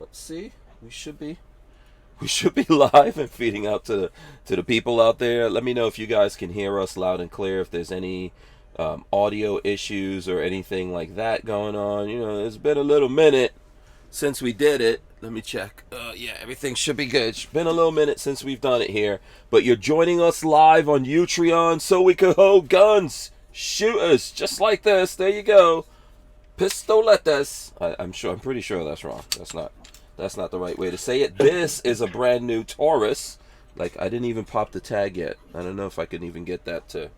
let's see. We should be live and feeding out to the people out there. Let me know if you guys can hear us loud and clear. If there's any audio issues or anything like that going on. You know, it's been a little minute since we did it. Let me check. Yeah, everything should be good. It's been a little minute since we've done it here. But you're joining us live on Utreon so we could hold guns. Shoot us just like this. There you go. Pistoletas. I'm pretty sure that's wrong. That's not the right way to say it. This is a brand new Taurus. Like, I didn't even pop the tag yet. I don't know if I can even get that to...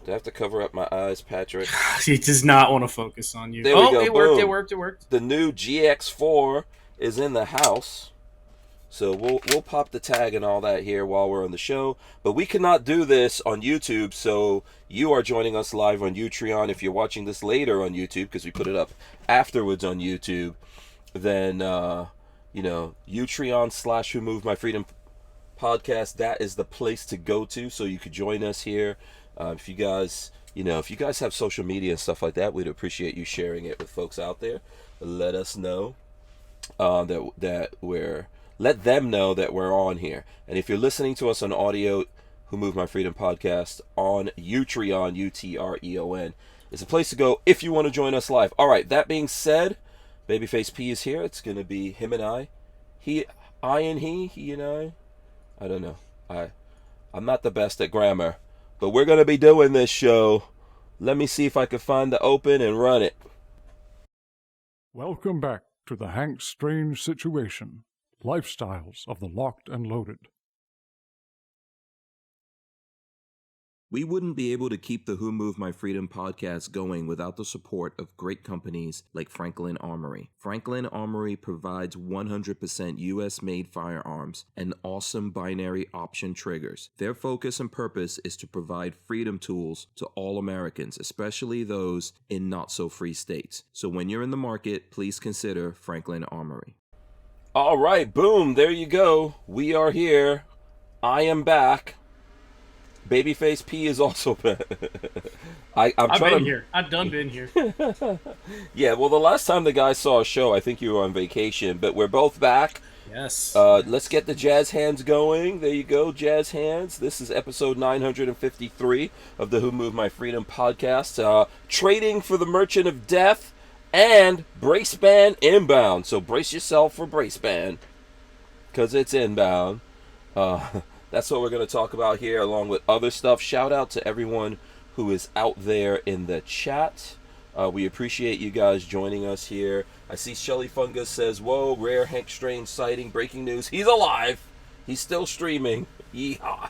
Do I have to cover up my eyes, Patrick? He does not want to focus on you. There we go. It worked. The new GX4 is in the house. So we'll pop the tag and all that here while we're on the show. But we cannot do this on YouTube, so you are joining us live on Utreon. If you're watching this later on YouTube, because we put it up afterwards on YouTube, then, Utreon / Who Moved My Freedom podcast, that is the place to go to, so you could join us here. If you guys have social media and stuff like that, we'd appreciate you sharing it with folks out there. Let us know let them know that we're on here. And if you're listening to us on audio, Who Moved My Freedom podcast on Utreon, Utreon, is a place to go if you want to join us live. All right, that being said, Babyface P is here. It's going to be him and I. He and I. I don't know. I'm not the best at grammar. But we're going to be doing this show. Let me see if I can find the open and run it. Welcome back to the Hank Strange Situation. Lifestyles of the Locked and Loaded. We wouldn't be able to keep the Who Moved My Freedom podcast going without the support of great companies like Franklin Armory. Franklin Armory provides 100% US-made firearms and awesome binary option triggers. Their focus and purpose is to provide freedom tools to all Americans, especially those in not-so-free states. So when you're in the market, please consider Franklin Armory. All right, boom, there you go. We are here. I am back. Babyface P is also back. I've been here. I've been here. Yeah, well, the last time the guys saw a show, I think you were on vacation, but we're both back. Yes. Let's get the jazz hands going. There you go, jazz hands. This is episode 953 of the Who Moved My Freedom podcast. Trading for the Merchant of Death and Brace Band inbound. So brace yourself for Brace Band, because it's inbound. That's what we're going to talk about here, along with other stuff. Shout out to everyone who is out there in the chat. We appreciate you guys joining us here. I see Shelly Fungus says, whoa, rare Hank Strange sighting, breaking news. He's alive. He's still streaming. Yeehaw.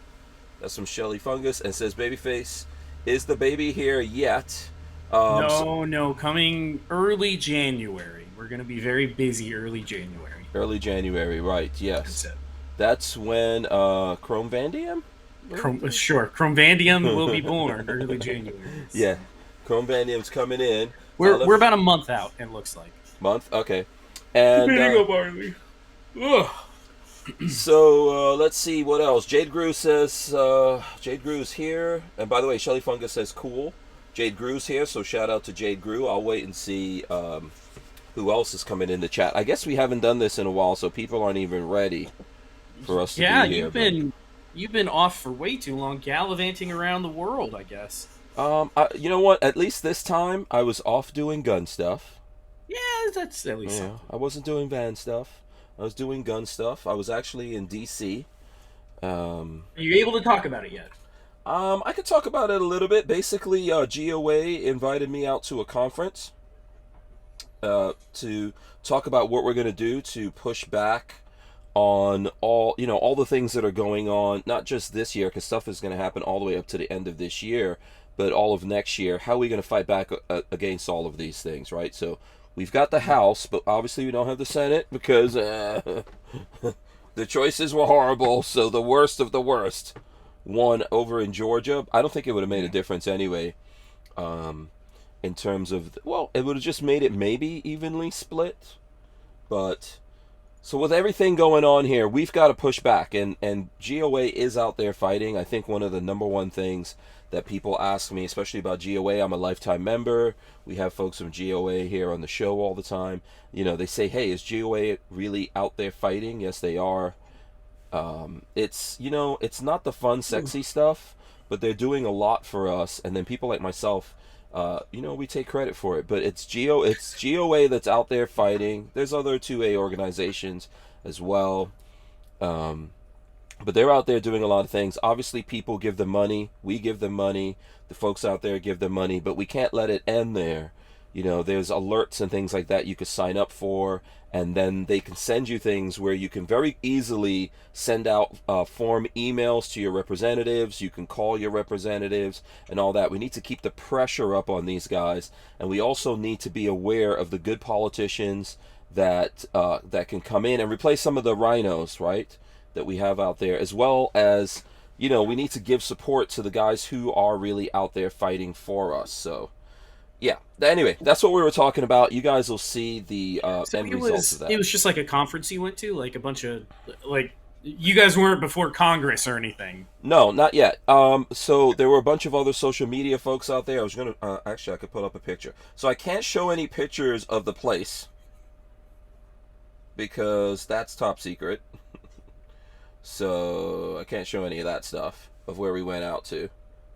That's from Shelly Fungus. And says, Babyface, is the baby here yet? No, coming early January. We're going to be very busy early January. Early January, right, yes. That's it. That's when Chrome Vandium? Sure, Chrome Vandium will be born early January. Yeah, Chrome Vandium's coming in. We're about a month out, it looks like. Month? Okay. And barley. Ugh. So, let's see, what else? Jade Grew says, Jade Grew's here. And by the way, Shelly Fungus says, cool. Jade Grew's here, so shout out to Jade Grew. I'll wait and see who else is coming in the chat. I guess we haven't done this in a while, so people aren't even ready for us to be here. You've been off for way too long, gallivanting around the world, I guess. You know what? At least this time, I was off doing gun stuff. Yeah, that's at least something. I wasn't doing van stuff. I was doing gun stuff. I was actually in D.C. Are you able to talk about it yet? I could talk about it a little bit. Basically, GOA invited me out to a conference to talk about what we're going to do to push back on all the things that are going on, not just this year, because stuff is going to happen all the way up to the end of this year, but all of next year. How are we going to fight back against all of these things, right? So we've got the House, but obviously we don't have the Senate because the choices were horrible. So the worst of the worst won over in Georgia. I don't think it would have made a difference anyway. In terms of, it would have just made it maybe evenly split, but. So with everything going on here, we've got to push back, and GOA is out there fighting. I think one of the number one things that people ask me, especially about GOA. I'm a lifetime member. We have folks from GOA here on the show all the time. You know, they say, hey, is GOA really out there fighting? Yes, they are. It's, you know, it's not the fun, sexy stuff, but they're doing a lot for us. And then people like myself, you know, we take credit for it. But it's GOA that's out there fighting. There's other 2A organizations as well. But they're out there doing a lot of things. Obviously, people give them money. We give them money. The folks out there give them money. But we can't let it end there. You know, there's alerts and things like that you could sign up for. And then they can send you things where you can very easily send out form emails to your representatives. You can call your representatives and all that. We need to keep the pressure up on these guys. And we also need to be aware of the good politicians that can come in and replace some of the rhinos, right, that we have out there, as well as, you know, we need to give support to the guys who are really out there fighting for us. So, yeah. Anyway, that's what we were talking about. You guys will see the end results of that. It was just like a conference you went to, like a bunch of, like, you guys weren't before Congress or anything. No, not yet. So there were a bunch of other social media folks out there. I was gonna actually, I could put up a picture. So I can't show any pictures of the place because that's top secret. So I can't show any of that stuff of where we went out to.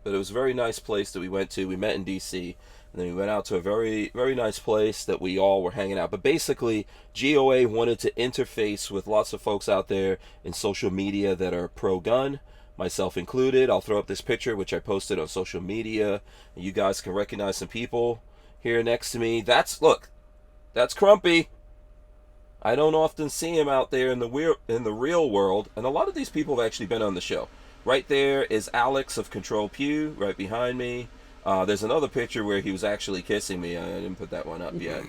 But it was a very nice place that we went to. We met in DC, and then we went out to a very, very nice place that we all were hanging out. But basically, GOA wanted to interface with lots of folks out there in social media that are pro-gun, myself included. I'll throw up this picture, which I posted on social media. And you guys can recognize some people here next to me. Look, that's Crumpy. I don't often see him out there in the real world, and a lot of these people have actually been on the show. Right there is Alex of Control Pew, right behind me. There's another picture where he was actually kissing me. I didn't put that one up yet.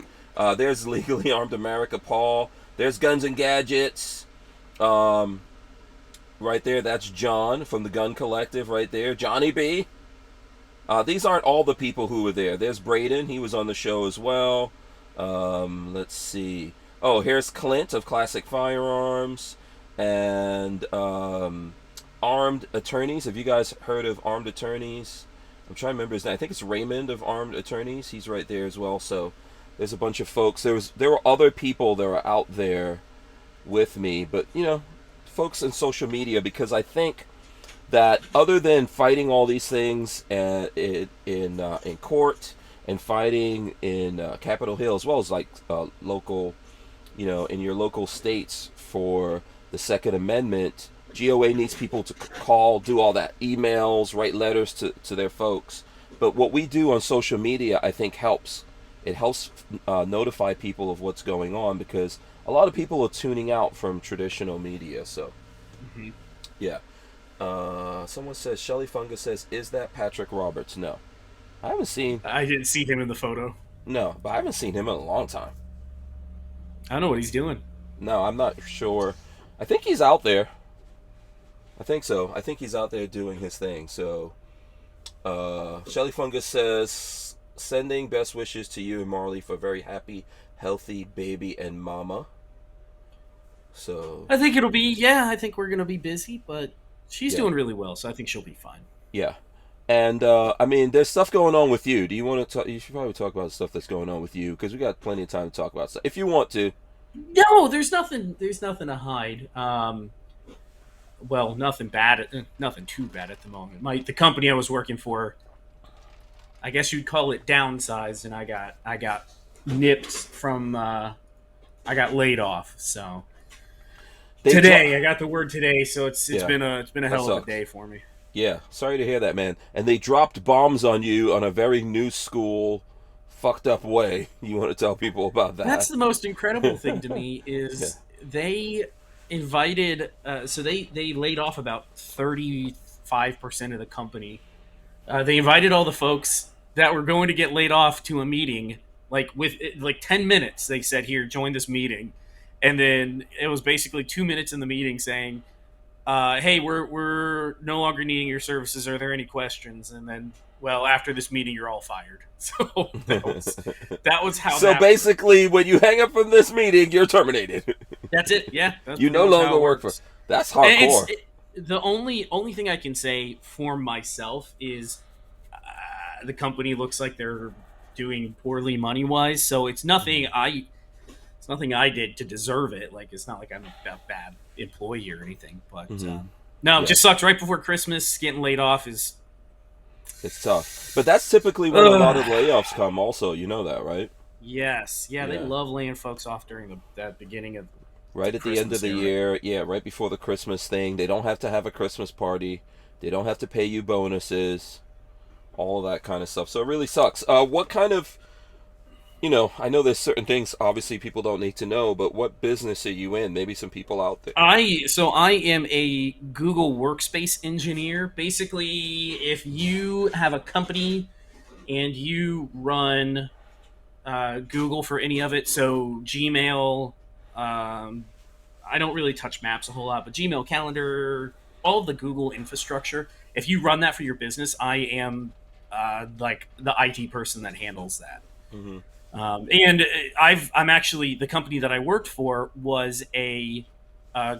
There's Legally Armed America Paul. There's Guns and Gadgets. Right there, that's John from the Gun Collective right there. Johnny B. These aren't all the people who were there. There's Braden. He was on the show as well. Let's see. Oh, here's Clint of Classic Firearms and Armed Attorneys. Have you guys heard of Armed Attorneys? I'm trying to remember his name. I think it's Raymond of Armed Attorneys. He's right there as well. So there's a bunch of folks. There were other people that were out there with me, but you know, folks in social media, because I think that other than fighting all these things in court and fighting in Capitol Hill, as well as like local, you know, in your local states for the Second Amendment, GOA needs people to call, do all that, emails, write letters to their folks. But what we do on social media, I think, helps. It helps notify people of what's going on, because a lot of people are tuning out from traditional media. So, yeah. Someone says, Shelly Fungus says, is that Patrick Roberts? No. I didn't see him in the photo. No, but I haven't seen him in a long time. I don't know what he's doing. No, I'm not sure. I think he's out there. I think so. I think he's out there doing his thing. So, Shelly Fungus says, sending best wishes to you and Marley for a very happy, healthy baby and mama. So I think I think we're going to be busy, but she's doing really well, so I think she'll be fine. Yeah. And, I mean, there's stuff going on with you. Do you want to talk? You should probably talk about stuff that's going on with you, because we got plenty of time to talk about stuff. If you want to. No, there's nothing to hide. Well, nothing too bad at the moment. The company I was working for, I guess you'd call it downsized, and I got nipped from, I got laid off, so. I got the word today, so it's been a hell of a day for me. Yeah, sorry to hear that, man. And they dropped bombs on you on a very new school, fucked up way. You want to tell people about that? That's the most incredible thing to me is they invited. So they laid off about 35% of the company. They invited all the folks that were going to get laid off to a meeting. With 10 minutes, they said, "Here, join this meeting." And then it was basically 2 minutes in the meeting saying, hey, we're no longer needing your services. Are there any questions? And then, well, after this meeting, you're all fired. So that was how. So basically, when you hang up from this meeting, you're terminated. That's it. Yeah. You no longer work for. That's hardcore. The only thing I can say for myself is the company looks like they're doing poorly money wise. So it's nothing I did to deserve it. Like, it's not like I'm a bad employee or anything. But no, it just sucks. Right before Christmas, getting laid off is It's tough. But that's typically when a lot of layoffs come. Also, you know that, right? yes, yeah. They love laying folks off during that beginning of Right at the end of the year. Yeah, right before the Christmas thing. They don't have to have a Christmas party. They don't have to pay you bonuses. All of that kind of stuff. So it really sucks. What kind of, I know there's certain things obviously people don't need to know, but what business are you in? Maybe some people out there. I am a Google Workspace engineer. Basically, if you have a company and you run Google for any of it, so Gmail, I don't really touch Maps a whole lot, but Gmail, Calendar, all of the Google infrastructure, if you run that for your business, I am like the IT person that handles that. Mm-hmm. And I'm actually, the company that I worked for was a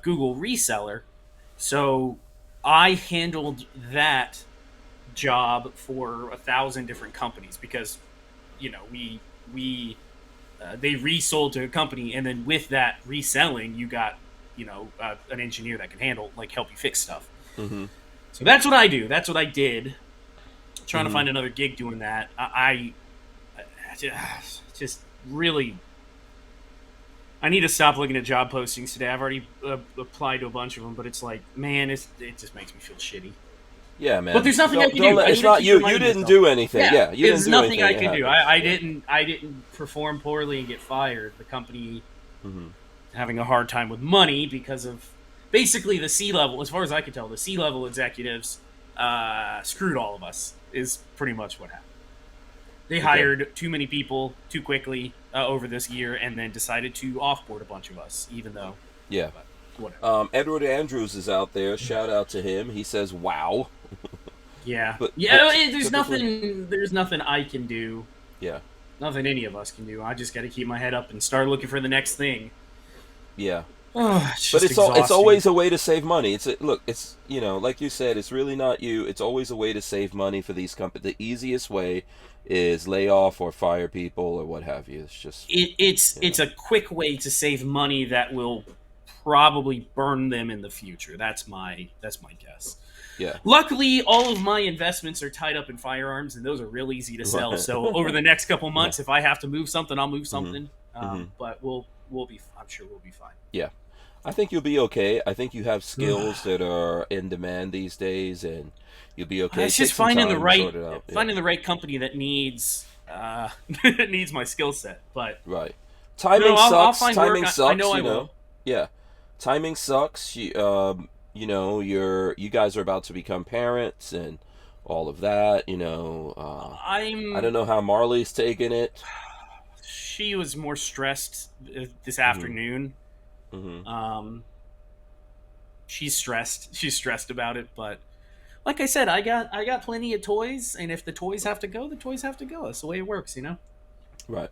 Google reseller, so I handled that job for 1,000 different companies because we they resold to a company, and then with that reselling, you got an engineer that can help you fix stuff. Mm-hmm. So that's what I do. That's what I did. Trying to find another gig doing that. I just really, I need to stop looking at job postings today. I've already applied to a bunch of them, but it's like, man, it just makes me feel shitty. Yeah, man. But there's nothing I can do. It's not you. You didn't do anything. Yeah, you didn't there's do nothing anything. I can do. I didn't perform poorly and get fired. The company having a hard time with money because of basically the C-level. As far as I can tell, the C-level executives screwed all of us. Is pretty much what happened. They hired too many people too quickly over this year, and then decided to offboard a bunch of us, even though. Yeah. Whatever. Edward Andrews is out there. Shout out to him. He says, "Wow." Yeah. But there's nothing I can do. Yeah. Nothing any of us can do. I just got to keep my head up and start looking for the next thing. Yeah. But it's always a way to save money. It's like you said, it's really not you. It's always a way to save money for these companies. The easiest way is lay off or fire people or what have you. It's just it's a quick way to save money that will probably burn them in the future. That's my guess. Yeah. Luckily, all of my investments are tied up in firearms, and those are real easy to sell. So over the next couple months, if I have to move something, I'll move something. But we'll be. I'm sure we'll be fine. Yeah. I think you'll be okay. I think you have skills that are in demand these days, and you'll be okay. It's just finding the right company that needs needs my skill set. But right, timing sucks. I'll find timing work. sucks. I know I will. Yeah, timing sucks. You guys are about to become parents and all of that. I don't know how Marley's taking it. She was more stressed this afternoon. She's stressed. She's stressed about it, but like I said, I got plenty of toys, and if the toys have to go, the toys have to go. That's the way it works, Right.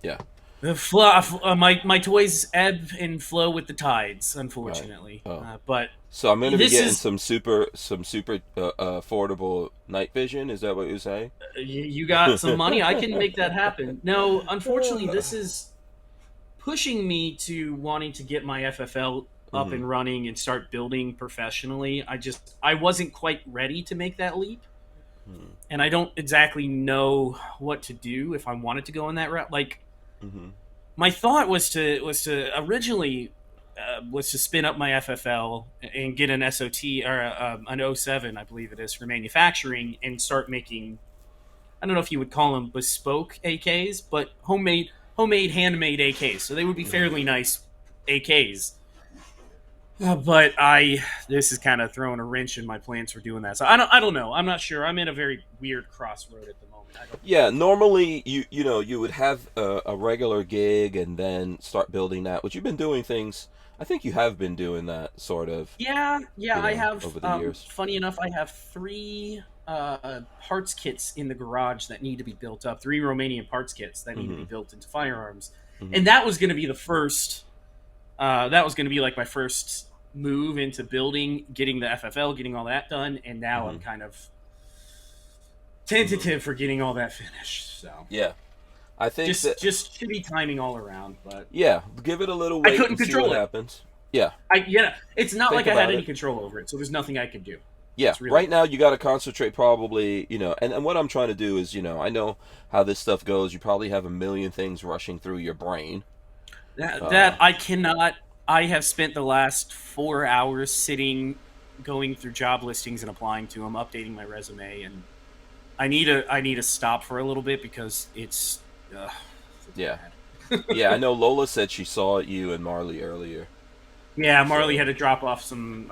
Yeah. My toys ebb and flow with the tides, unfortunately. Right. Oh. But so I'm going to be getting some super affordable night vision. Is that what you're saying? You got some money. I can make that happen. No, unfortunately, this is pushing me to wanting to get my FFL up and running and start building professionally. I wasn't quite ready to make that leap. And I don't exactly know what to do if I wanted to go in that route. My thought was to originally was to spin up my FFL and get an SOT or an 07, I believe it is, for manufacturing, and start making, I don't know if you would call them bespoke AKs, but homemade, handmade AKs. So they would be fairly nice AKs. But this is kind of throwing a wrench in my plans for doing that. So I don't know. I'm not sure. I'm in a very weird crossroad at the moment. Yeah, normally you would have a regular gig and then start building that. But you've been doing things. I think you have been doing that sort of. Yeah. I have. Over the years. Funny enough, I have 3 parts kits in the garage that need to be built up. 3 Romanian parts kits that need to be built into firearms, and that was going to be the first. That was going to be like my first move into building, getting the FFL, getting all that done, and now I'm kind of tentative for getting all that finished. So Yeah, I think that just shitty timing all around. But yeah, give it a little I wait couldn't and see what control it. happens. Yeah, It's not think like I had about any it. control over it, so there's nothing I could do. Yeah, It's really right now you got to concentrate probably, and what I'm trying to do is, I know how this stuff goes. You probably have a million things rushing through your brain. that I cannot. I have spent the last 4 hours sitting, going through job listings and applying to them, updating my resume, and I need to stop for a little bit because it's Yeah. bad. Yeah, I know Lola said she saw you and Marley earlier. Yeah, Marley So, had to drop off some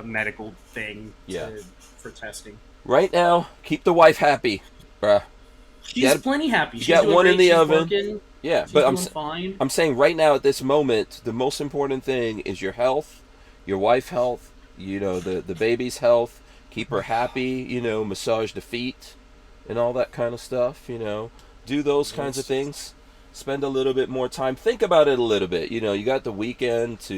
medical thing yeah. for testing. Right now, keep the wife happy, bruh. You She's got, plenty happy. you She's got doing one in great. the She's oven. working. Yeah, She's but doing fine. I'm saying right now at this moment, the most important thing is your health, your wife health, the baby's health. Keep her happy, massage the feet and all that kind of stuff, Do those kinds of Yes. things. Spend a little bit more time. Think about it a little bit. You got the weekend's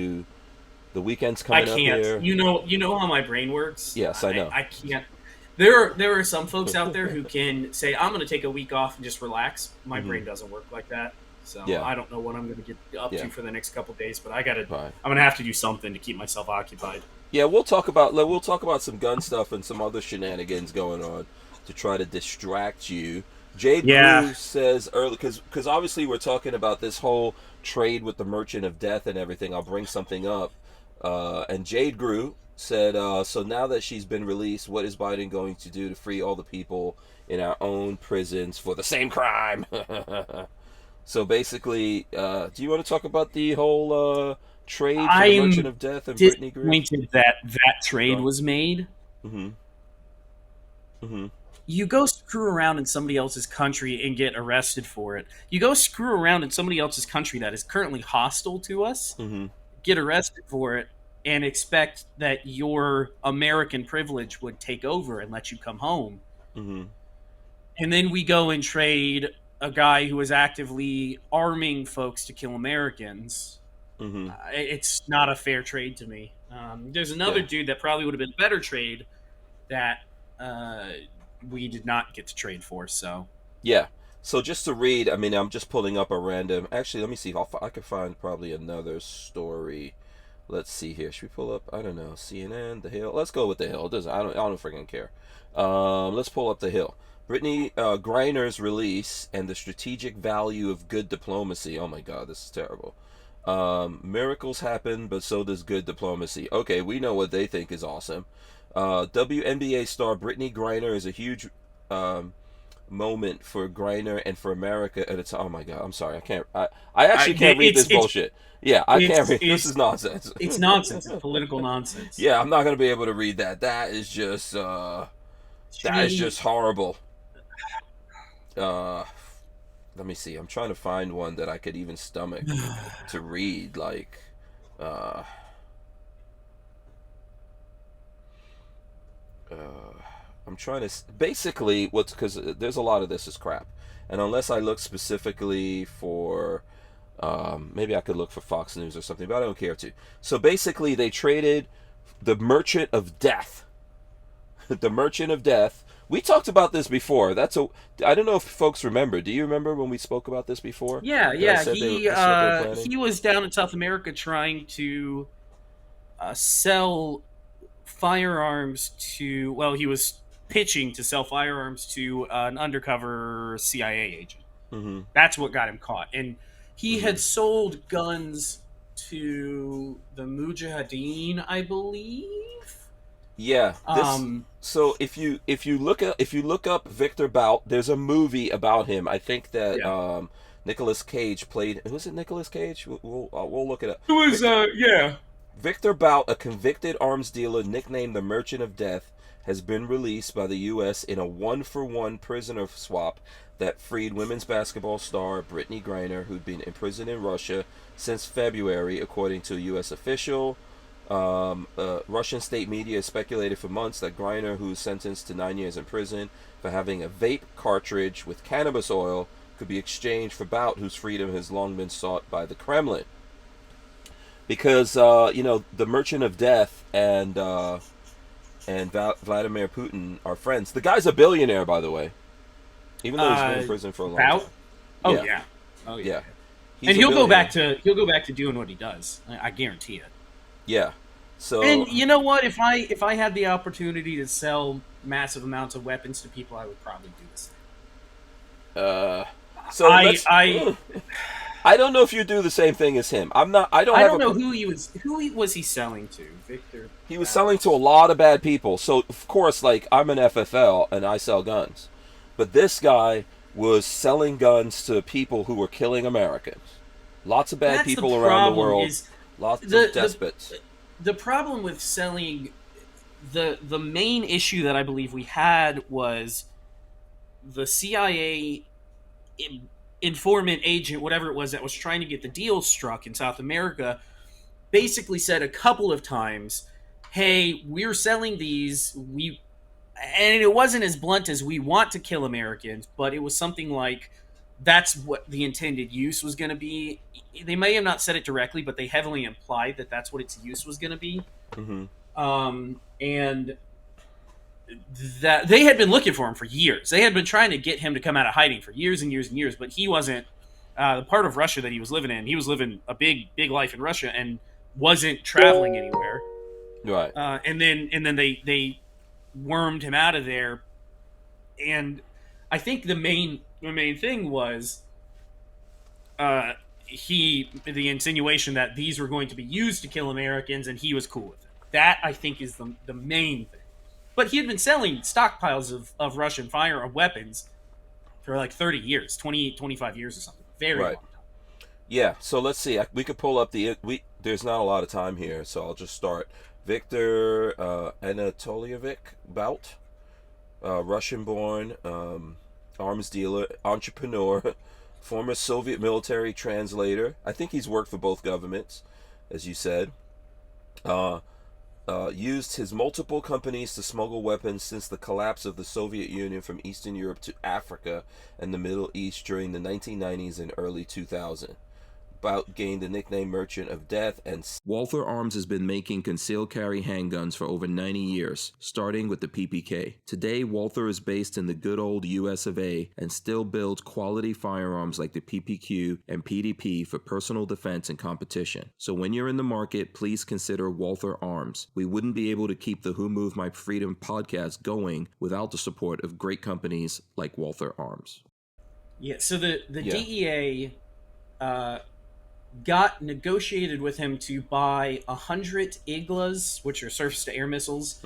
I coming up can't. here. You know how my brain works. Yes, I know. I can't. There are some folks out there who can say I'm going to take a week off and just relax. My Mhm. brain doesn't work like that. So Yeah. I don't know what I'm going to get up Yeah. to for the next couple days, but Right. I'm going to have to do something to keep myself occupied. Yeah, we'll talk about some gun stuff and some other shenanigans going on to try to distract you. Jade Yeah. Grew says early because obviously we're talking about this whole trade with the Merchant of Death and everything. I'll bring something up, and Jade Grew said, so now that she's been released, what is Biden going to do to free all the people in our own prisons for the same crime? So basically, do you want to talk about the whole trade for the Merchant I'm of Death and Brittany Greer? disappointed that trade was made. Mm-hmm. Mm-hmm. You go screw around in somebody else's country and get arrested for it. You go screw around in somebody else's country that is currently hostile to us, Mm-hmm. get arrested for it, and expect that your American privilege would take over and let you come home. Mm-hmm. And then we go and trade a guy who is actively arming folks to kill Americans. Mm-hmm. It's not a fair trade to me. There's another Yeah. dude that probably would have been a better trade that we did not get to trade for. So Yeah. So just to read, I mean, I'm just pulling up a random. Actually, let me see if I can find probably another story. Let's see here. Should we pull up? I don't know. CNN, The Hill. Let's go with The Hill. It doesn't. I don't freaking care. Let's pull up The Hill. Brittany Griner's release and the strategic value of good diplomacy. Oh my God, this is terrible. Miracles happen, but so does good diplomacy. Okay, we know what they think is awesome. WNBA star Brittany Griner is a huge moment for Griner and for America at a time. Oh my God, I'm sorry, I can't. I actually can't read this bullshit. Yeah, I can't read. This is nonsense. It's nonsense. It's political nonsense. Yeah, I'm not gonna be able to read that. That is just horrible. Let me see. I'm trying to find one that I could even stomach to read. Like, I'm trying to basically what's because there's a lot of this is crap, and unless I look specifically for, maybe I could look for Fox News or something, but I don't care to. So basically, they traded the Merchant of Death, the Merchant of Death. We talked about this before. I don't know if folks remember. Do you remember when we spoke about this before? Yeah. Planning? He was down in South America trying to sell firearms to. Well, he was pitching to sell firearms to an undercover CIA agent. Mm-hmm. That's what got him caught, and he had sold guns to the Mujahideen, I believe. Yeah. So if you look up Victor Bout, there's a movie about him. I think that Nicolas Cage played. Was it Nicolas Cage? We'll look it up. It was Victor Bout, a convicted arms dealer nicknamed the Merchant of Death, has been released by the U.S. in a 1-for-1 prisoner swap that freed women's basketball star Brittany Griner, who'd been imprisoned in Russia since February, according to a U.S. official. Russian state media has speculated for months that Griner, who was sentenced to 9 years in prison for having a vape cartridge with cannabis oil, could be exchanged for Bout, whose freedom has long been sought by the Kremlin. Because the Merchant of Death and and Vladimir Putin are friends. The guy's a billionaire, by the way, even though he's been in prison for a long time. Oh yeah. Oh yeah. He's and a he'll go back billionaire. to doing what he does. I guarantee it. Yeah. So. And you know what? If I had the opportunity to sell massive amounts of weapons to people, I would probably do this. So I don't know if you do the same thing as him. I'm not. I don't know who was he selling to, Victor? He was selling to a lot of bad people. So of course, like, I'm an FFL and I sell guns, but this guy was selling guns to people who were killing Americans. Lots of bad people around the world. Lots of despots. The problem with selling, the main issue that I believe we had was the CIA informant, agent, whatever it was, that was trying to get the deal struck in South America, basically said a couple of times, hey, we're selling these, and it wasn't as blunt as we want to kill Americans, but it was something like, that's what the intended use was going to be. They may have not said it directly, but they heavily implied that that's what its use was going to be. Mm-hmm. And that they had been looking for him for years. They had been trying to get him to come out of hiding for years and years and years, but he wasn't the part of Russia that he was living in. He was living a big life in Russia and wasn't traveling anywhere. Right. And then they wormed him out of there. And I think the main thing was the insinuation that these were going to be used to kill Americans, and he was cool with it. That, I think, is the main thing. But he had been selling stockpiles of Russian weapons for like 30 years, 25 years or something. Very long time. Yeah, so let's see. We could pull up there's not a lot of time here, so I'll just start. Viktor Anatolievic Bout, Russian-born, arms dealer, entrepreneur, former Soviet military translator. I think he's worked for both governments, as you said. Used his multiple companies to smuggle weapons since the collapse of the Soviet Union from Eastern Europe to Africa and the Middle East during the 1990s and early 2000s. Bout gained the nickname Merchant of Death, and Walther Arms has been making concealed carry handguns for over 90 years, starting with the PPK. Today, Walther is based in the good old US of A and still builds quality firearms like the PPQ and PDP for personal defense and competition. So when you're in the market, please consider Walther Arms. We wouldn't be able to keep the Who Moved My Freedom podcast going without the support of great companies like Walther Arms. Yeah, so the DEA got negotiated with him to buy 100 Iglas, which are surface-to-air missiles,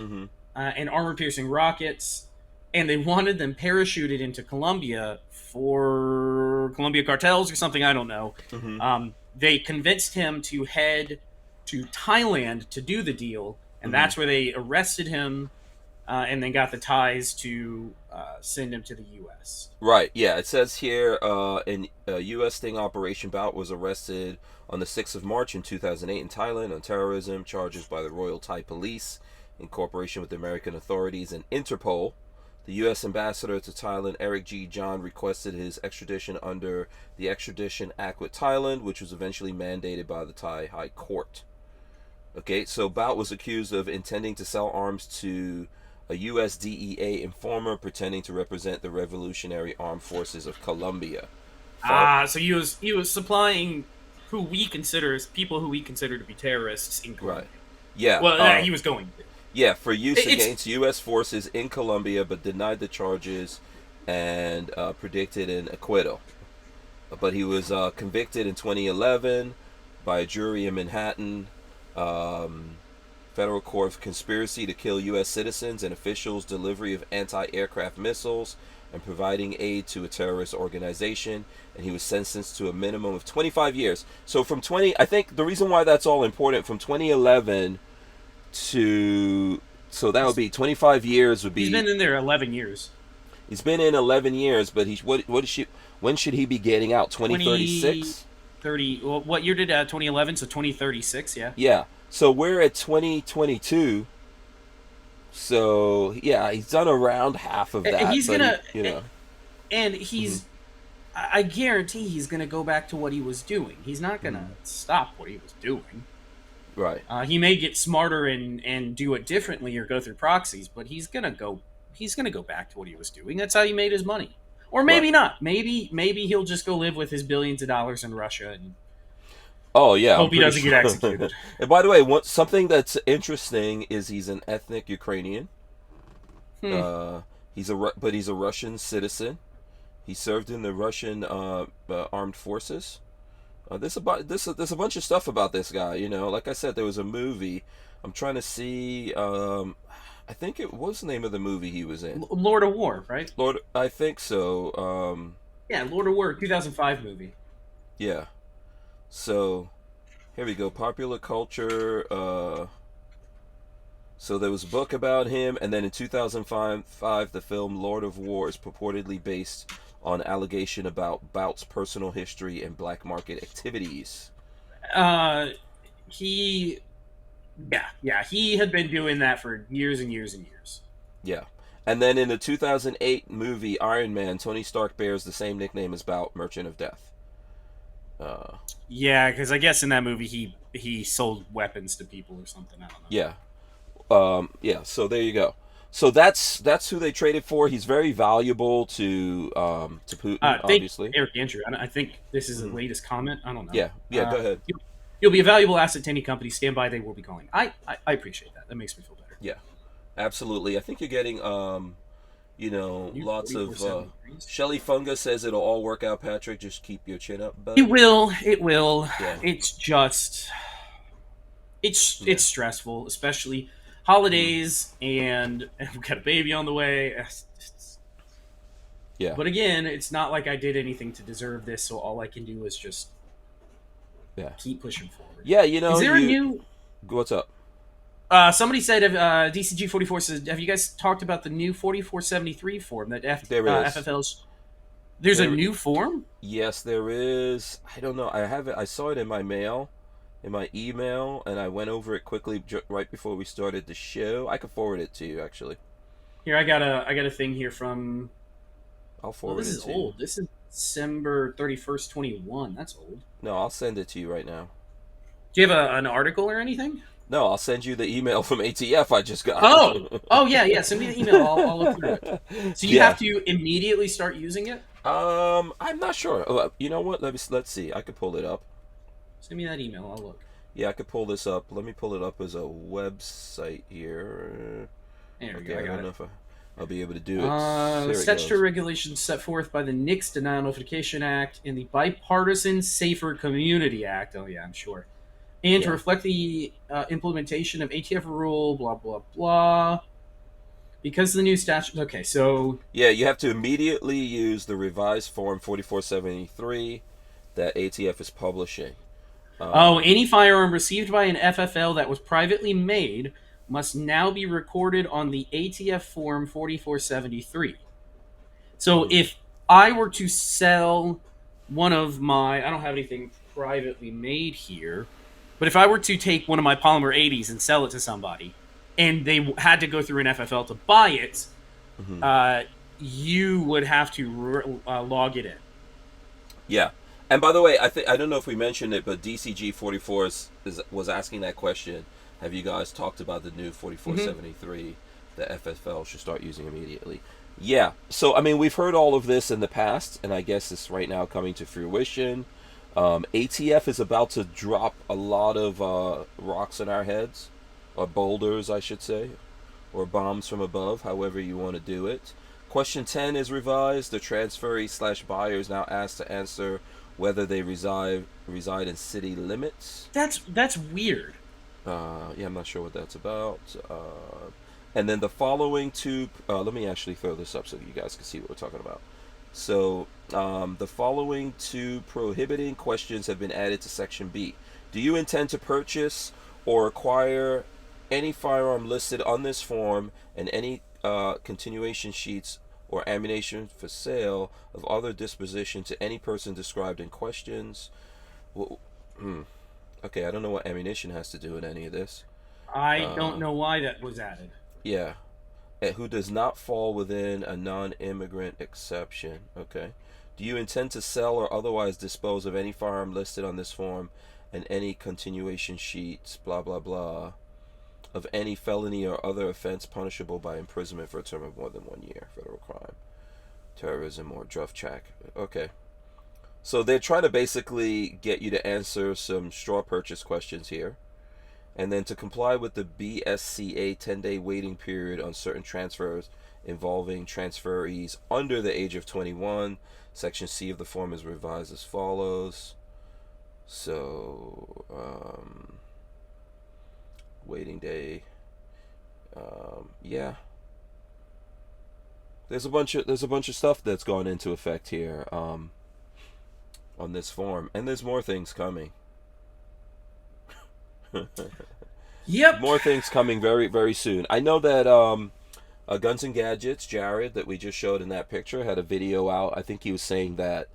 and armor-piercing rockets, and they wanted them parachuted into Colombia for Colombia cartels or something, I don't know. They convinced him to head to Thailand to do the deal, and that's where they arrested him, and then got the ties to send him to the U.S. Right, yeah. It says here, in U.S. sting operation, Bout was arrested on the 6th of March in 2008 in Thailand on terrorism charges by the Royal Thai Police in cooperation with the American authorities and Interpol. The U.S. ambassador to Thailand, Eric G. John, requested his extradition under the Extradition Act with Thailand, which was eventually mandated by the Thai High Court. Okay, so Bout was accused of intending to sell arms to a U.S. DEA informer pretending to represent the Revolutionary Armed Forces of Colombia. So he was supplying people who we consider to be terrorists in Colombia. Right. Yeah. Well, he was going to. Yeah, for use against U.S. forces in Colombia, but denied the charges and predicted an acquittal. But he was convicted in 2011 by a jury in Manhattan. Federal court of conspiracy to kill U.S. citizens and officials, delivery of anti-aircraft missiles, and providing aid to a terrorist organization. And he was sentenced to a minimum of 25 years. So I think the reason why that's all important, from 2011 to, so that would be 25 years would be. He's been in there 11 years. He's been in 11 years, but when should he be getting out? 2036? 30. Well, what year did 2011? So 2036, yeah. Yeah. So we're at 2022. So yeah, he's done around half of that. He's gonna, and he's. I guarantee he's gonna go back to what he was doing. He's not gonna stop what he was doing. Right. He may get smarter and do it differently or go through proxies, but he's gonna go back to what he was doing. That's how he made his money. Or Right. maybe not. Maybe he'll just go live with his billions of dollars in Russia and Oh yeah, I'm hope he pretty doesn't sure. get executed. And by the way, something that's interesting is he's an ethnic Ukrainian. Hmm. Uh, but he's a Russian citizen. He served in the Russian armed forces. There's a bunch of stuff about this guy. Like I said, there was a movie. I'm trying to see. I think it was the name of the movie he was in. Lord of War, right? Lord, I think so. Yeah, Lord of War, 2005 movie. Yeah. So here we go. Popular culture. So there was a book about him, and then in 2005, the film Lord of War is purportedly based on allegation about Bout's personal history and black market activities. He, yeah, he had been doing that for years and years and years. Yeah. And then in the 2008 movie Iron Man, Tony Stark bears the same nickname as Bout, Merchant of Death. Yeah, because I guess in that movie he sold weapons to people or something. I don't know. Yeah. Yeah, so there you go. So that's who they traded for. He's very valuable to Putin, obviously. Eric Andrew. I think this is the latest comment. I don't know. Yeah, go ahead. You'll be a valuable asset to any company. Stand by. They will be calling. I appreciate that. That makes me feel better. Yeah, absolutely. I think you're getting lots of. Shelly Funga says it'll all work out. Patrick, just keep your chin up, buddy. It will. It will. Yeah. It's just. It's stressful, especially holidays, and we've got a baby on the way. Yeah. But again, it's not like I did anything to deserve this, so all I can do is just keep pushing forward. Yeah, Is there a new... What's up? Somebody said, DCG44 says, have you guys talked about the new 4473 form that There is. FFL's... There's a new form? Yes, there is. I don't know. I have it. I saw it in my mail. In my email, and I went over it quickly right before we started the show. I could forward it to you, actually. Here, I got a thing here from. I'll forward it to you. This is old. This is December 31st, 21. That's old. No, I'll send it to you right now. Do you have an article or anything? No, I'll send you the email from ATF I just got. Oh yeah. Send me the email. I'll look through it. So you have to immediately start using it? I'm not sure. You know what? Let's see. I could pull it up. Send me that email. I'll look. Yeah, I could pull this up. Let me pull it up as a website here. There we go. I don't know if I'll be able to do it. Statutory regulations set forth by the NICS Denial Notification Act and the Bipartisan Safer Community Act. Oh yeah, I'm sure. And to reflect the implementation of ATF rule, blah blah blah. Because the new statute. Okay, so yeah, you have to immediately use the revised form 4473 that ATF is publishing. Any firearm received by an FFL that was privately made must now be recorded on the ATF form 4473. So if I were to sell one of my... I don't have anything privately made here, but if I were to take one of my Polymer 80s and sell it to somebody, and they had to go through an FFL to buy it, you would have to log it in. Yeah. And by the way, I don't know if we mentioned it, but DCG 44 was asking that question. Have you guys talked about the new 4473 that FFL should start using immediately? Yeah. So, I mean, we've heard all of this in the past, and I guess it's right now coming to fruition. ATF is about to drop a lot of rocks in our heads, or boulders, I should say, or bombs from above, however you want to do it. Question 10 is revised. The transferee/buyer is now asked to answer whether they reside in city limits. That's weird. Yeah, I'm not sure what that's about. And then the following two... let me actually throw this up so you guys can see what we're talking about. So, the following two prohibiting questions have been added to Section B. Do you intend to purchase or acquire any firearm listed on this form and any continuation sheets or ammunition for sale of other disposition to any person described in questions? Okay, I don't know what ammunition has to do with any of this. I don't know why that was added. Yeah. Who does not fall within a non-immigrant exception. Okay. Do you intend to sell or otherwise dispose of any firearm listed on this form and any continuation sheets, blah, blah, blah, of any felony or other offense punishable by imprisonment for a term of more than 1 year, federal crime, terrorism, or drug check. Okay. So they're trying to basically get you to answer some straw purchase questions here. And then to comply with the BSCA 10-day waiting period on certain transfers involving transferees under the age of 21. Section C of the form is revised as follows. So, waiting day. Yeah. There's a bunch of stuff that's gone into effect here on this form, and there's more things coming. Yep. More things coming very, very soon. I know that Guns and Gadgets, Jared, that we just showed in that picture, had a video out. I think he was saying that,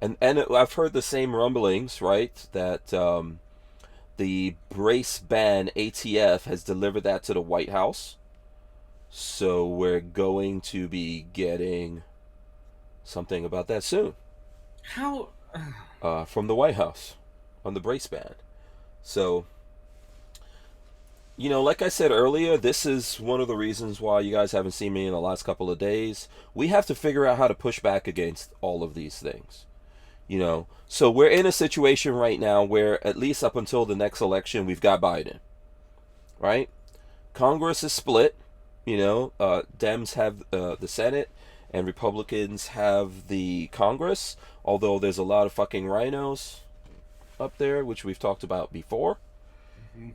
and I've heard the same rumblings, right? That the brace ban ATF has delivered that to the White House. So we're going to be getting something about that soon. How? From the White House on the brace ban. So, like I said earlier, this is one of the reasons why you guys haven't seen me in the last couple of days. We have to figure out how to push back against all of these things. So we're in a situation right now where, at least up until the next election, we've got Biden, right? Congress is split. Dems have the Senate and Republicans have the Congress, although there's a lot of fucking rhinos up there, which we've talked about before. Mm-hmm.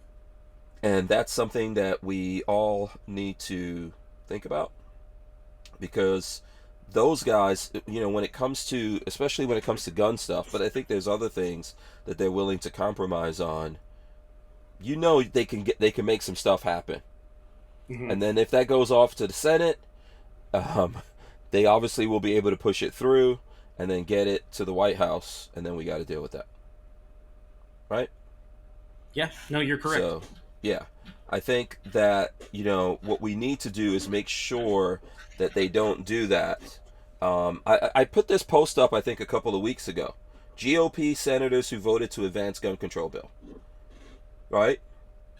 And that's something that we all need to think about, because those guys, when it comes to, especially when it comes to gun stuff, but I think there's other things that they're willing to compromise on. They can make some stuff happen. Mm-hmm. And then if that goes off to the Senate, they obviously will be able to push it through and then get it to the White House, and then we got to deal with that. Right? Yeah, no, you're correct. So, yeah. I think that, what we need to do is make sure that they don't do that. I put this post up, I think, a couple of weeks ago. GOP senators who voted to advance gun control bill. Right?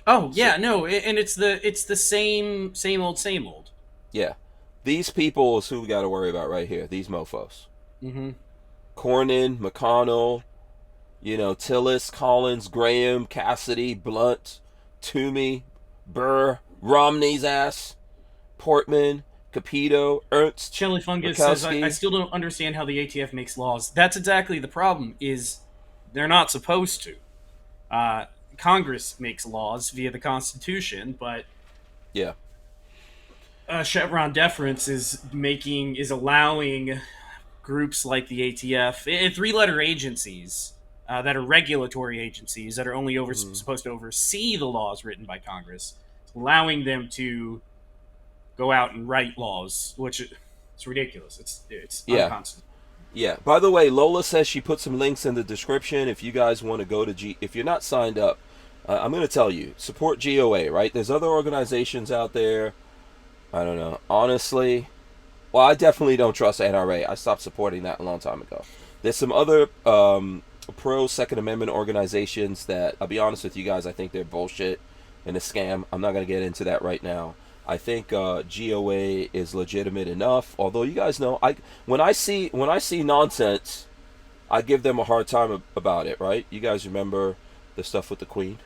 Oh, yeah, no, and it's the same old. Yeah. These people is who we got to worry about right here. These mofos. Mm-hmm. Cornyn, McConnell, Tillis, Collins, Graham, Cassidy, Blunt, Toomey, Burr, Romney's ass, Portman, Capito, Ernst, Shelly Fungus Murkowski. says, I still don't understand how the ATF makes laws. That's exactly the problem, is they're not supposed to. Congress makes laws via the Constitution, but yeah, Chevron deference is allowing groups like the ATF, three-letter agencies that are regulatory agencies that are only supposed to oversee the laws written by Congress, allowing them to go out and write laws, which it's ridiculous. It's unconstitutional. Yeah. By the way, Lola says she put some links in the description. If you guys want to go to if you're not signed up, I'm going to tell you, support GOA, right? There's other organizations out there. I don't know. Honestly, well, I definitely don't trust NRA. I stopped supporting that a long time ago. There's some other pro Second Amendment organizations that, I'll be honest with you guys, I think they're bullshit and a scam. I'm not going to get into that right now. I think GOA is legitimate enough. Although you guys know, when I see nonsense, I give them a hard time about it, right? You guys remember the stuff with the Queen?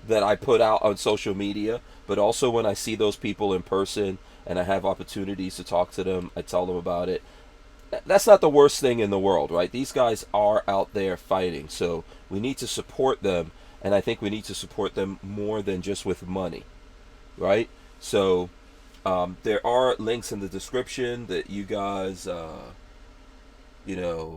That I put out on social media. But also when I see those people in person and I have opportunities to talk to them, I tell them about it. That's not the worst thing in the world, right? These guys are out there fighting. So we need to support them. And I think we need to support them more than just with money, right? So there are links in the description that you guys, you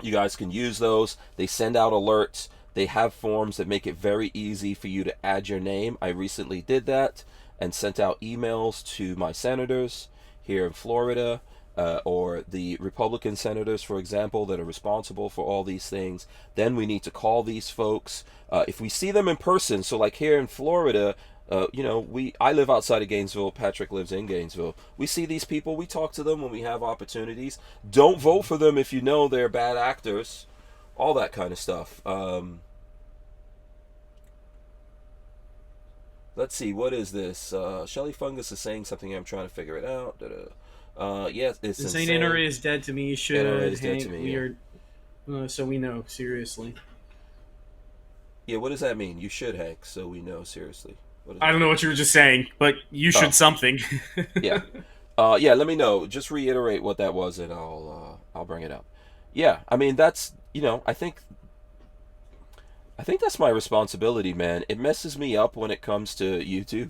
guys can use those. They send out alerts. They have forms that make it very easy for you to add your name. I recently did that and sent out emails to my senators here in Florida. Or the Republican senators, for example, that are responsible for all these things. Then we need to call these folks. If we see them in person, so like here in Florida, I live outside of Gainesville. Patrick lives in Gainesville. We see these people. We talk to them when we have opportunities. Don't vote for them if you know they're bad actors. All that kind of stuff. Let's see. What is this? Shelly Fungus is saying something. I'm trying to figure it out. Yes, it's This insane. ain't NRA is dead to me. Should NRA is dead Hank, to me, we yeah. are. So we know. Seriously. Yeah, what does that mean? You should, Hank, so we know, seriously. What does I don't know what you were just saying, but you should something. Yeah. Yeah, let me know. Just reiterate what that was, and I'll bring it up. Yeah, I mean, that's, I think that's my responsibility, man. It messes me up when it comes to YouTube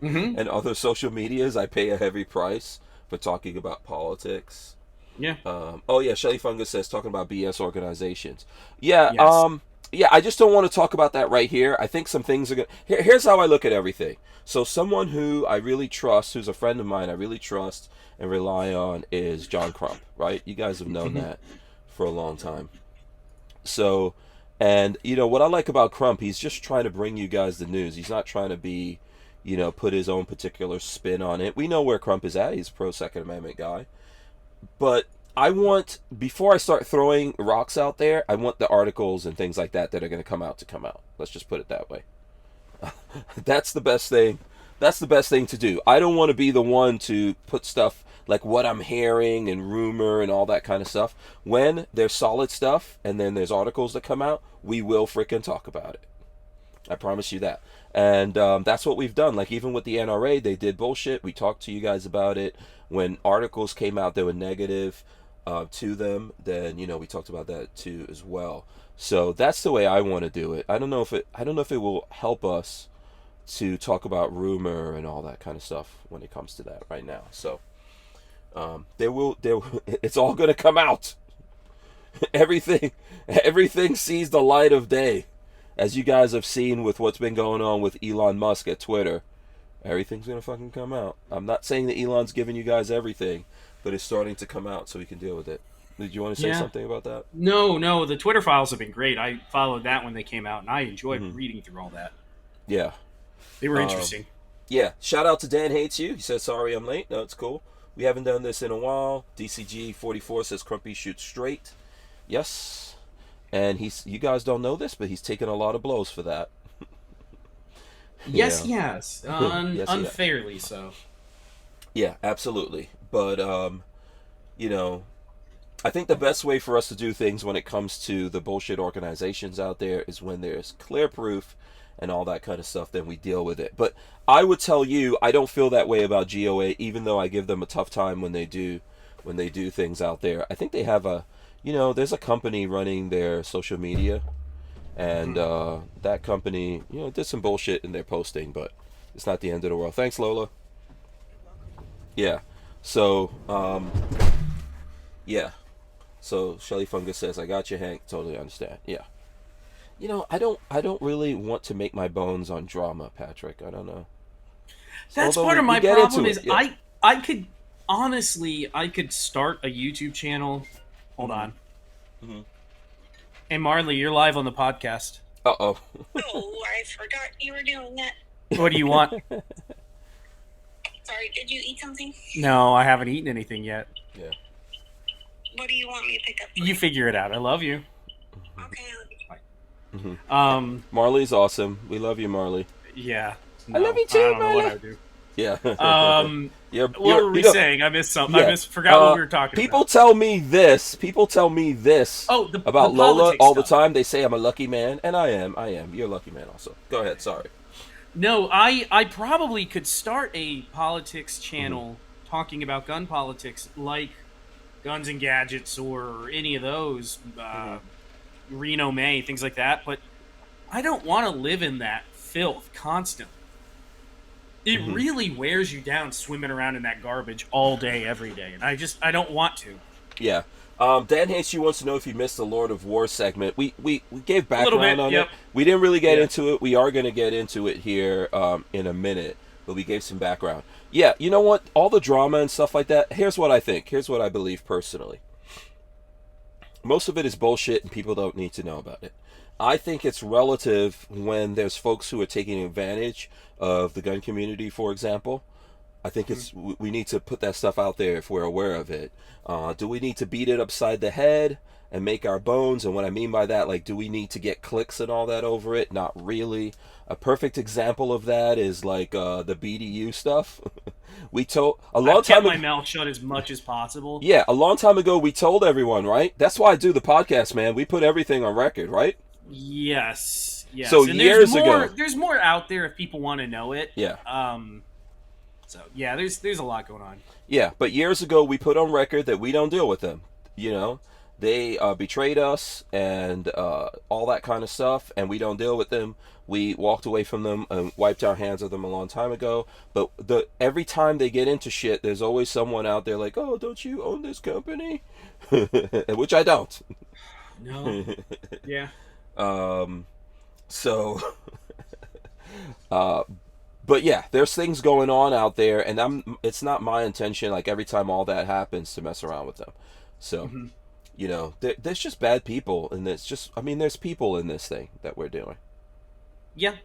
and other social medias. I pay a heavy price for talking about politics. Yeah. Oh, yeah, Shelly Fungus says, talking about BS organizations. Yeah, Yes. Yeah, I just don't want to talk about that right here. I think some things are going to... Here's how I look at everything. So someone who I really trust, who's a friend of mine I really trust and rely on, is John Crump, right? You guys have known that for a long time. So, and, what I like about Crump, he's just trying to bring you guys the news. He's not trying to be, put his own particular spin on it. We know where Crump is at. He's a pro-Second Amendment guy. But I want, before I start throwing rocks out there, I want the articles and things like that are going to come out. Let's just put it that way. That's the best thing. That's the best thing to do. I don't want to be the one to put stuff like what I'm hearing and rumor and all that kind of stuff. When there's solid stuff and then there's articles that come out, we will frickin' talk about it. I promise you that. And that's what we've done. Like, even with the NRA, they did bullshit. We talked to you guys about it. When articles came out that were negative to them, then we talked about that too as well. So that's the way I want to do it. I don't know if it will help us to talk about rumor and all that kind of stuff when it comes to that right now. So it's all going to come out. Everything sees the light of day. As you guys have seen with what's been going on with Elon Musk at Twitter, everything's going to fucking come out. I'm not saying that Elon's giving you guys everything, but it's starting to come out so we can deal with it. Did you want to say something about that? No, the Twitter files have been great. I followed that when they came out, and I enjoyed reading through all that. Yeah. They were interesting. Yeah. Shout out to Dan Hates You. He says, sorry I'm late. No, it's cool. We haven't done this in a while. DCG44 says, Crumpy shoots straight. Yes. And you guys don't know this, but he's taken a lot of blows for that. Yes, Yes, unfairly so. Yeah, absolutely. But, I think the best way for us to do things when it comes to the bullshit organizations out there is when there's clear proof and all that kind of stuff, then we deal with it. But I would tell you, I don't feel that way about GOA, even though I give them a tough time when they do things out there. I think they have there's a company running their social media, and that company, did some bullshit in their posting, but it's not the end of the world. Thanks, Lola. Yeah. So, yeah. So Shelly Fungus says, I got you, Hank. Totally understand. Yeah. I don't really want to make my bones on drama, Patrick. I don't know. That's part of my problem is I could honestly start a YouTube channel. Hold on. Mm-hmm. Hey, Marley, you're live on the podcast. Uh-oh. Oh, I forgot you were doing that. What do you want? Sorry, did you eat something? No, I haven't eaten anything yet. Yeah. What do you want me to pick up for You figure it out. I love you. Okay, I love you. Marley's awesome. We love you, Marley. Yeah. I love you too, I don't know Marley. what I do. Yeah. What were we saying? I missed something. Yeah. I forgot what we were talking people about. Tell me this. People tell me this about the Lola all the stuff. time. They say I'm a lucky man, and I am. You're a lucky man also. Go ahead. Sorry. No, I probably could start a politics channel talking about gun politics, like Guns and Gadgets or any of those, Reno May, things like that. But I don't want to live in that filth constantly. It really wears you down swimming around in that garbage all day, every day. And I don't want to. Yeah. Dan Hates You wants to know if you missed the Lord of War segment. We gave background on it. We didn't really get into it. We are going to get into it here in a minute, but we gave some background. Yeah, you know what? All the drama and stuff like that, here's what I think. Here's what I believe personally. most of it is bullshit and people don't need to know about it. I think it's relative when there's folks who are taking advantage of the gun community, for example. I think we need to put that stuff out there if we're aware of it. Do we need to beat it upside the head and make our bones? And what I mean by that, like, do we need to get clicks and all that over it? Not really. A perfect example of that is like the BDU stuff. We told a long I've time kept my ago. mouth shut as much as possible. Yeah, a long time ago we told everyone, right? That's why I do the podcast, man. We put everything on record, right? Yes. So and years ago, there's more out there if people want to know it. yeah. So yeah, there's a lot going on. Yeah, but years ago we put on record that we don't deal with them. You know, they betrayed us and all that kind of stuff, and we don't deal with them. We walked away from them and wiped our hands of them a long time ago. But every time they get into shit, there's always someone out there like, "Oh, don't you own this company?" Which I don't. No. Yeah. So, but yeah, there's things going on out there, and it's not my intention, like, every time all that happens, to mess around with them. So, you know, there's just bad people, and there's people in this thing that we're doing. Yeah.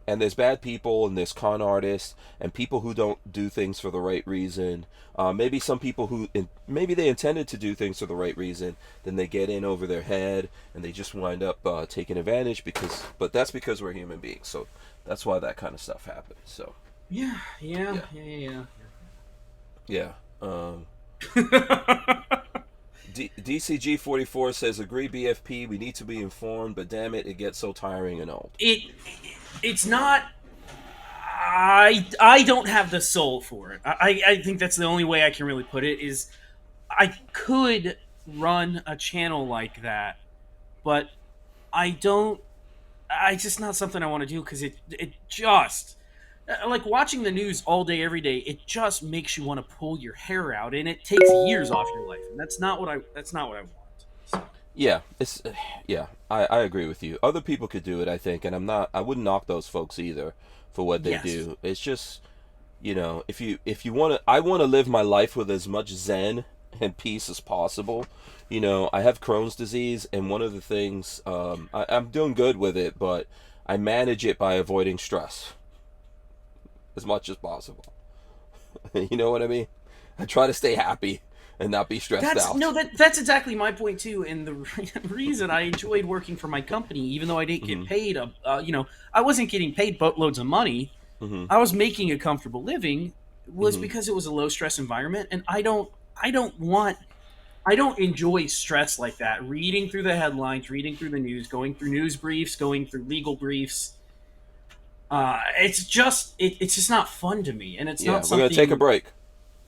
And there's bad people, and there's con artists, and people who don't do things for the right reason. Maybe some people maybe they intended to do things for the right reason, then they get in over their head, and they just wind up taking advantage but that's because we're human beings. So that's why that kind of stuff happens. So. Yeah. Yeah. DCG 44 says, agree BFP, we need to be informed, but damn it gets so tiring and old. It's not. I don't have the soul for it. I think that's the only way I can really put it is I could run a channel like that, but I don't. It's just not something I want to do because it just like watching the news all day every day. It just makes you want to pull your hair out, and it takes years off your life, and that's not what I want. So. Yeah, I agree with you. Other people could do it, I think, and I wouldn't knock those folks either for what they do. It's just, you know, if you want to, I want to live my life with as much zen and peace as possible. You know, I have Crohn's disease, and one of the things, I'm doing good with it, but I manage it by avoiding stress as much as possible. You know what I mean? I try to stay happy and not be stressed out. No, that's exactly my point too. And the reason I enjoyed working for my company, even though I didn't get paid, I wasn't getting paid boatloads of money. I was making a comfortable living, was because it was a low stress environment, and I don't enjoy stress like that. Reading through the headlines, reading through the news, going through news briefs, going through legal briefs. It's just not fun to me, and it's not something. We're gonna take a break.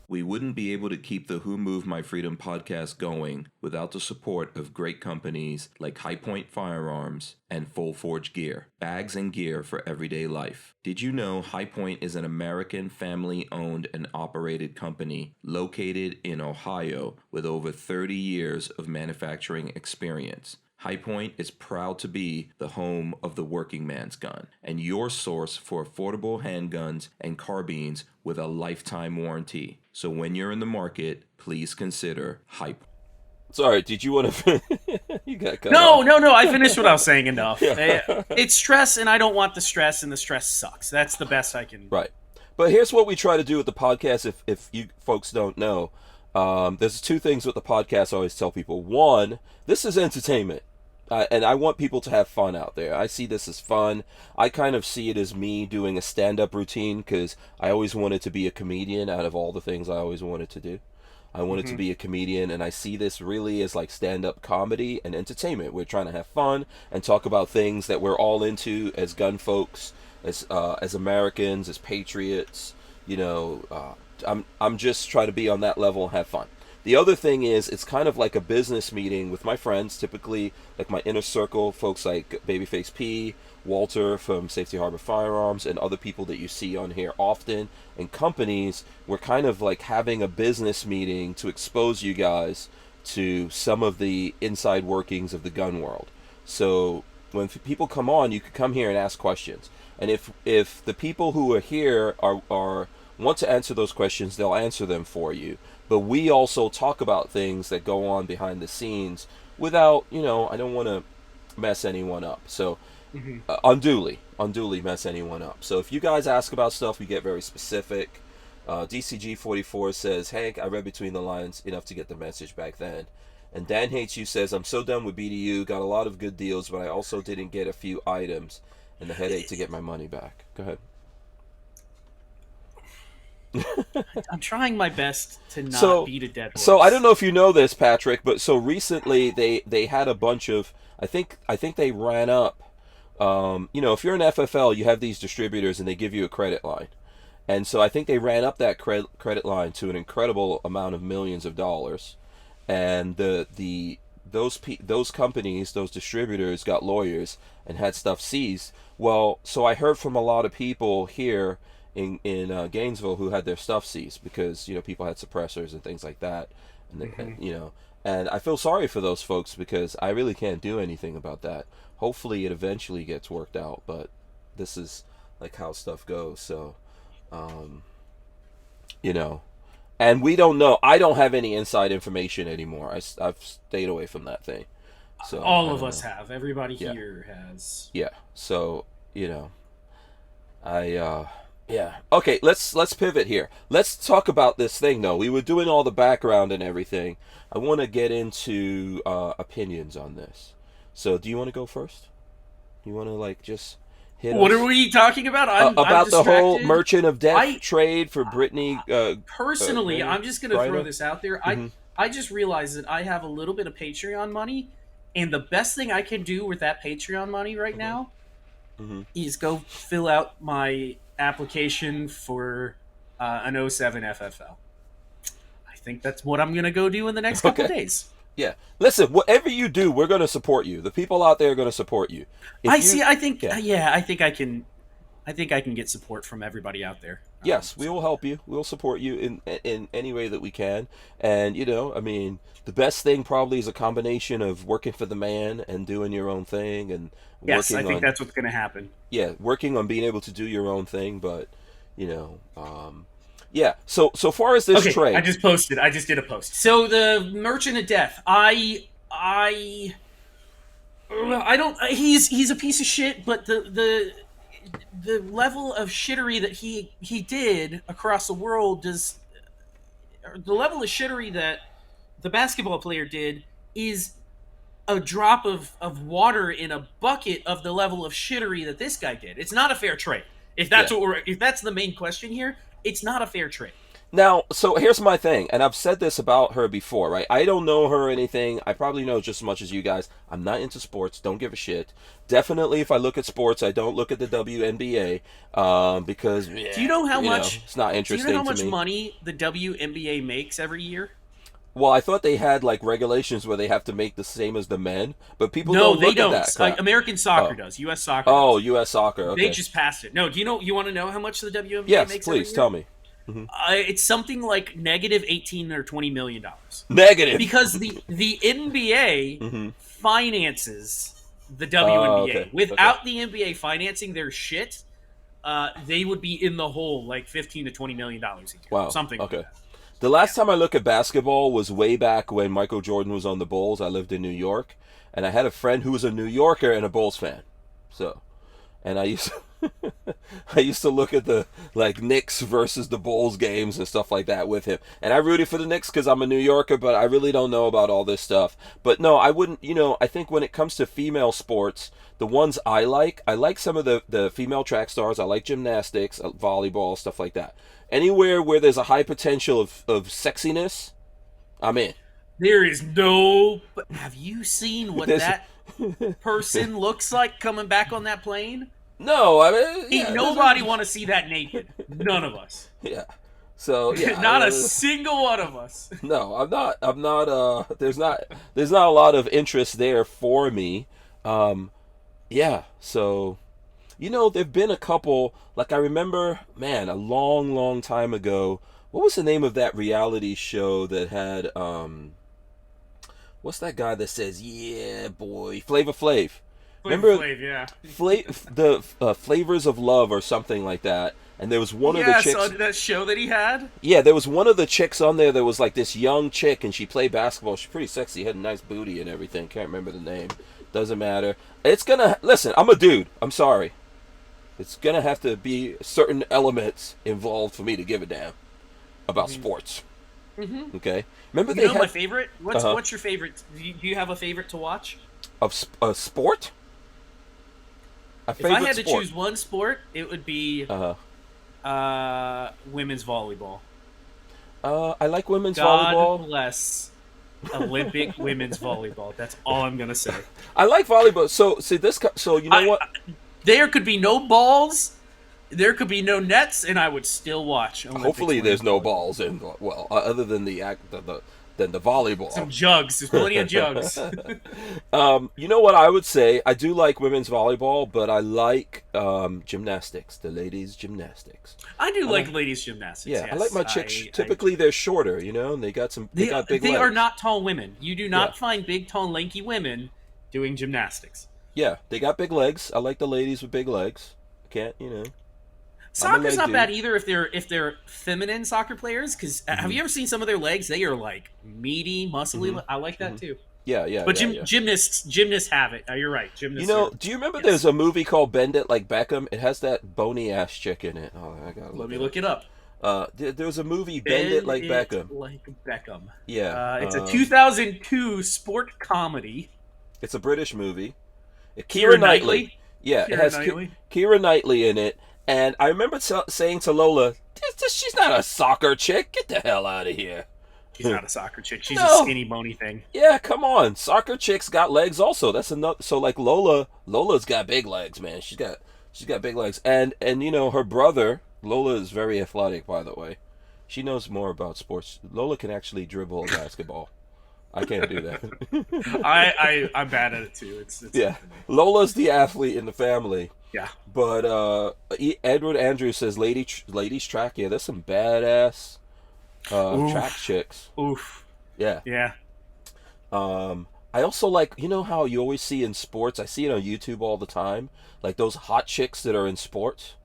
We wouldn't be able to keep the Who Moved My Freedom podcast going without the support of great companies like High Point Firearms and Full Forge Gear, bags and gear for everyday life. Did you know High Point is an American family-owned and operated company located in Ohio with over 30 years of manufacturing experience? High Point is proud to be the home of the working man's gun and your source for affordable handguns and carbines with a lifetime warranty. So when you're in the market, please consider High Point. Sorry, did you want to? You got cut off. No. I finished what I was saying enough. Yeah. It's stress, and I don't want the stress, and the stress sucks. That's the best I can. Right. But here's what we try to do with the podcast. If you folks don't know, there's two things with the podcast I always tell people. One, this is entertainment. And I want people to have fun out there. I see this as fun. I kind of see it as me doing a stand-up routine because I always wanted to be a comedian out of all the things I always wanted to do. I wanted to be a comedian, and I see this really as like stand-up comedy and entertainment. We're trying to have fun and talk about things that we're all into as gun folks, as Americans, as patriots. You know, I'm just trying to be on that level and have fun. The other thing is, it's kind of like a business meeting with my friends, typically like my inner circle, folks like Babyface P, Walter from Safety Harbor Firearms, and other people that you see on here often, and companies. We're kind of like having a business meeting to expose you guys to some of the inside workings of the gun world. So when people come on, you can come here and ask questions. And if the people who are here are want to answer those questions, they'll answer them for you. But we also talk about things that go on behind the scenes without, I don't want to mess anyone up. So unduly mess anyone up. So if you guys ask about stuff, we get very specific. DCG44 says, Hank, I read between the lines enough to get the message back then. And Dan Hates You says, I'm so done with BDU, got a lot of good deals, but I also didn't get a few items and the headache to get my money back. Go ahead. I'm trying my best to not beat a dead horse. So I don't know if you know this, Patrick, but so recently they had a bunch of, I think they ran up, if you're an FFL, you have these distributors and they give you a credit line. And so I think they ran up that credit line to an incredible amount of millions of dollars. And those companies, those distributors got lawyers and had stuff seized. Well, so I heard from a lot of people here in Gainesville who had their stuff seized because people had suppressors and things like that, and I feel sorry for those folks because I really can't do anything about that. Hopefully, it eventually gets worked out, but this is like how stuff goes. So, and we don't know. I don't have any inside information anymore. I've stayed away from that thing. So all of us have. Everybody here has. Yeah. So Okay. Let's pivot here. Let's talk about this thing though. We were doing all the background and everything. I want to get into opinions on this. So do you want to go first? You want to just hit what us? Are we talking about? I'm the distracted. whole Merchant of Death trade for Brittany. Personally, I'm just going to throw this out there. Mm-hmm. I just realized that I have a little bit of Patreon money, and the best thing I can do with that Patreon money right now is go fill out my application for an 07 FFL. I think that's what I'm going to go do in the next couple of days. Yeah. Listen, whatever you do, we're going to support you. The people out there are going to support you. I think I can get support from everybody out there. Yes, we will help you. We'll support you in any way that we can. And, the best thing probably is a combination of working for the man and doing your own thing. And yes, I think that's what's going to happen. Yeah, working on being able to do your own thing. But, yeah. So far as this trade, I just did a post. So the Merchant of Death, I don't. He's a piece of shit, but the level of shittery that he did across the world does. The level of shittery that the basketball player did is a drop of water in a bucket of the level of shittery that this guy did. It's not a fair trade. If that's if that's the main question here, it's not a fair trade. Now, so here's my thing, and I've said this about her before, right? I don't know her or anything. I probably know just as much as you guys. I'm not into sports. Don't give a shit. Definitely, if I look at sports, I don't look at the WNBA because do you know how much it's not interesting to me. Do you know how much money the WNBA makes every year? Well, I thought they had regulations where they have to make the same as the men, but people don't look at that crap. American soccer does. U.S. soccer. Oh, U.S. soccer. Okay. They just passed it. No, you want to know how much the WNBA yes, makes? Yes, please tell me. Mm-hmm. It's something like negative $18 or $20 million. Negative, because the NBA finances the WNBA. Okay. Without the NBA financing their shit, they would be in the hole like $15 to $20 million a year. Wow, something like that. The last time I looked at basketball was way back when Michael Jordan was on the Bulls. I lived in New York, and I had a friend who was a New Yorker and a Bulls fan. And I used to look at the Knicks versus the Bulls games and stuff like that with him. And I rooted for the Knicks because I'm a New Yorker, but I really don't know about all this stuff. But no, I wouldn't. I think when it comes to female sports, the ones I like some of the female track stars. I like gymnastics, volleyball, stuff like that. Anywhere where there's a high potential of sexiness, I'm in. There is no... But have you seen what that person looks like coming back on that plane? No, I mean... nobody want to see that naked. None of us. Yeah. So, yeah. Not a single one of us. No, I'm not, there's not a lot of interest there for me. Yeah, so... there've been a couple, I remember, man, a long, long time ago, what was the name of that reality show that had, what's that guy that says, yeah, boy, Flavor Flav. Remember, Flav, yeah. the Flavors of Love or something like that. And there was one of the Yes, chicks. on that show that he had. Yeah, there was one of the chicks on there that was like this young chick, and she played basketball. She's pretty sexy, had a nice booty and everything. Can't remember the name. Doesn't matter. It's gonna listen. I'm a dude. I'm sorry. It's gonna have to be certain elements involved for me to give a damn about sports. Mm-hmm. Okay. Remember You they know had my favorite? What's your favorite? Do you have a favorite to watch? of sport. A If I favorite had to sport. choose one sport, it would be women's volleyball. I like women's God volleyball. bless Olympic women's volleyball. That's all I'm gonna say. I like volleyball. So see this. So you know what? There could be no balls. There could be no nets, and I would still watch. Olympics Hopefully, there's no volleyball. balls in. Well, other than the volleyball. Some jugs. There's plenty of jugs. You know what I would say? I do like women's volleyball, but I like gymnastics, the ladies' gymnastics. I do like ladies gymnastics. Yeah, yes. I like my chicks. Typically, they're shorter, you know, and they got big They legs. are not tall women. You do not find big, tall, lanky women doing gymnastics. Yeah, they got big legs. I like the ladies with big legs. Can't, you know. Soccer's leg not dude. bad either if they're feminine soccer players. Because have you ever seen some of their legs? They are like meaty, muscly. I like that too. Yeah. But yeah. gymnasts have it. You're right. Gymnasts. You know, do you remember there's a movie called Bend It Like Beckham? It has that bony ass chick in it. Oh, I gotta Let me look it up. There was a movie Bend It Like Beckham. Like Beckham. Yeah. It's a 2002 sport comedy. It's a British movie. Keira Knightley. Yeah, Keira it has Knightley. Keira Knightley in it. And I remember saying to Lola, she's not a soccer chick. Get the hell out of here. She's not a soccer chick. She's No. a skinny, bony thing. Yeah, come on. Soccer chicks got legs also. That's enough. So like Lola's got big legs, man. She's got big legs. And you know, her brother, Lola is very athletic, by the way. She knows more about sports. Lola can actually dribble a basketball. I can't do that. I'm bad at it too. It's Yeah. Lola's the athlete in the family. Yeah. But Edward Andrews says ladies track. Yeah, there's some badass track chicks. Oof. Yeah. Yeah. I also like, you know how you always see in sports, I see it on YouTube all the time, like those hot chicks that are in sports.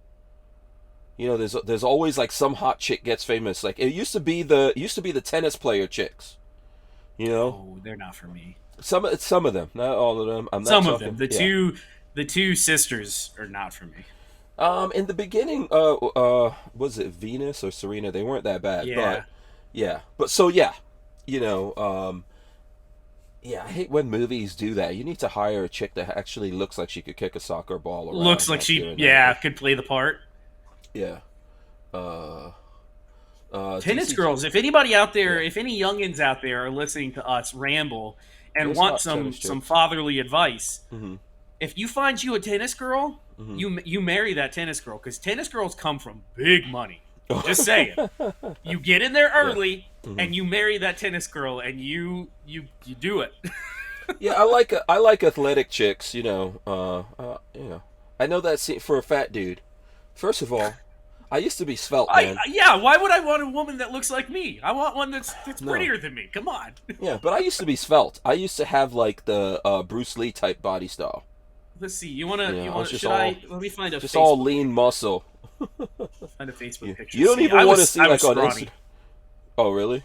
You know, there's always like some hot chick gets famous. Like it used to be the tennis player chicks. You know? Oh, they're not for me. Some of them, not all of them. I'm not Some talking, of them. The two sisters are not for me. In the beginning, was it Venus or Serena? They weren't that bad. Yeah. But so yeah, you know, yeah, I hate when movies do that. You need to hire a chick that actually looks like she could kick a soccer ball around. Looks like she, could play the part. Yeah. Tennis DC girls. If anybody out there, if any youngins out there are listening to us ramble and There's want hot some tennis chicks. fatherly advice, Mhm. if you find you a tennis girl, you marry that tennis girl because tennis girls come from big money. Just saying. You get in there early and you marry that tennis girl and you do it. Yeah, I like athletic chicks. You know, you know, I know that for a fat dude. First of all, I used to be svelte, man. Why would I want a woman that looks like me? I want one that's prettier than me. Come on. Yeah, but I used to be svelte. I used to have like the Bruce Lee type body style. Let's see. You want to? Yeah, You I want? was just Should all- I? Let me find a Just Facebook, all lean muscle. find a Facebook picture. You don't See, even I want to was- see I like was on scrawny. Instagram. Oh, really?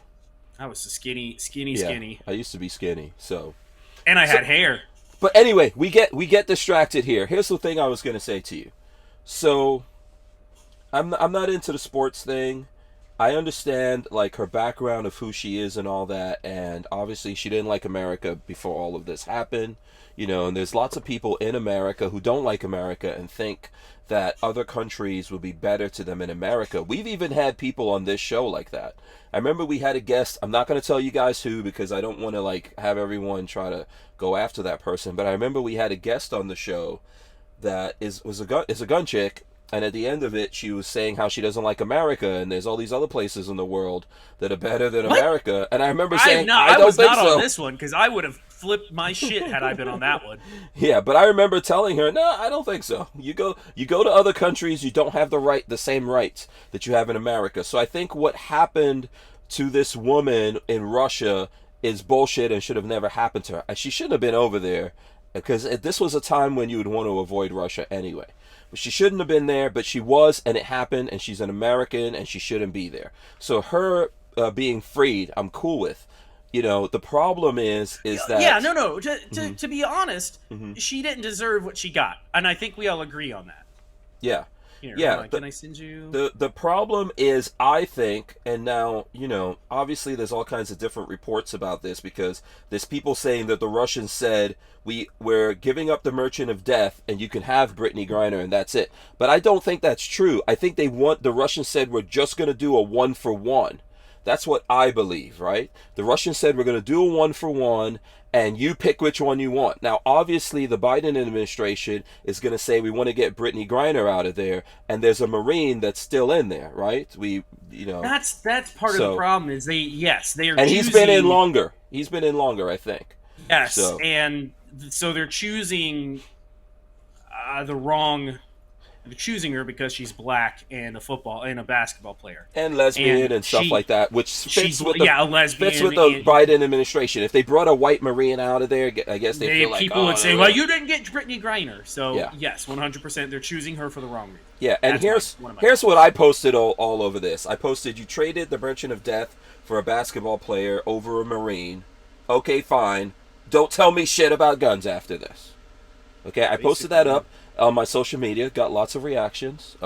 I was skinny, Yeah, I used to be skinny. So, and I had hair. but anyway, we get distracted here. Here's the thing I was gonna say to you. So, I'm not into the sports thing. I understand like her background of who she is and all that, and obviously she didn't like America before all of this happened, you know. And there's lots of people in America who don't like America and think that other countries would be better to them in America. We've even had people on this show like that. I remember we had a guest. I'm not going to tell you guys who because I don't want to like have everyone try to go after that person. But I remember we had a guest on the show that is a gun chick. And at the end of it, she was saying how she doesn't like America, and there's all these other places in the world that are better than America. And I remember saying, I don't was think not so. on this one because I would have flipped my shit had I been on that one. Yeah, but I remember telling her, no, I don't think so. You go to other countries, you don't have the same rights that you have in America. So I think what happened to this woman in Russia is bullshit and should have never happened to her. She shouldn't have been over there. because this was a time when you would want to avoid Russia anyway. But she shouldn't have been there, but she was, and it happened, and she's an American, and she shouldn't be there. So her being freed, I'm cool with. You know, the problem is that... Yeah, no. To be honest, she didn't deserve what she got. And I think we all agree on that. Yeah. Here, yeah. can I send you... The problem is, I think, and now, you know, obviously there's all kinds of different reports about this, because there's people saying that the Russians said, we're giving up the Merchant of Death, and you can have Brittany Griner, and that's it. But I don't think that's true. I think the Russians said, we're just going to do a 1-for-1. That's what I believe, right? The Russians said, we're going to do a 1-for-1, and you pick which one you want. Now, obviously, the Biden administration is going to say, we want to get Brittany Griner out of there, and there's a Marine that's still in there, right? That's part of the problem. Is they are, and he's been in longer. He's been in longer, I think. Yes, and so they're choosing the wrong. They're choosing her because she's black and a basketball player and lesbian and stuff like that, which fits with the Biden administration. If they brought a white Marine out of there, I guess they feel like people would say, "Well, you didn't get Brittany Griner." So yes, 100%, they're choosing her for the wrong reason. Yeah, and here's what I posted all over this. I posted, you traded the Merchant of Death for a basketball player over a Marine. Okay, fine. Don't tell me shit about guns after this. Okay, I posted that up on my social media, got lots of reactions,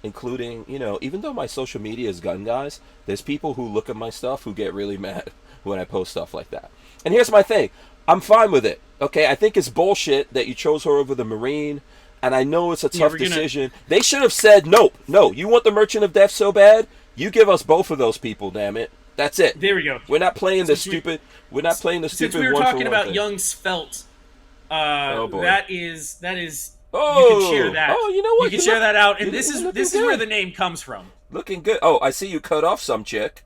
including, you know, even though my social media is gun guys, there's people who look at my stuff who get really mad when I post stuff like that. And here's my thing. I'm fine with it. Okay, I think it's bullshit that you chose her over the Marine, and I know it's a tough decision. They should have said, nope, no, you want the Merchant of Death so bad? You give us both of those people, damn it. That's it. There we go. We're not playing the stupid. We're not playing the stupid. Since we were talking about young Svelte, oh boy. that is. Oh, you can share that. Oh, you know what? You can share that out, and this is where the name comes from. Looking good. Oh, I see you cut off some chick.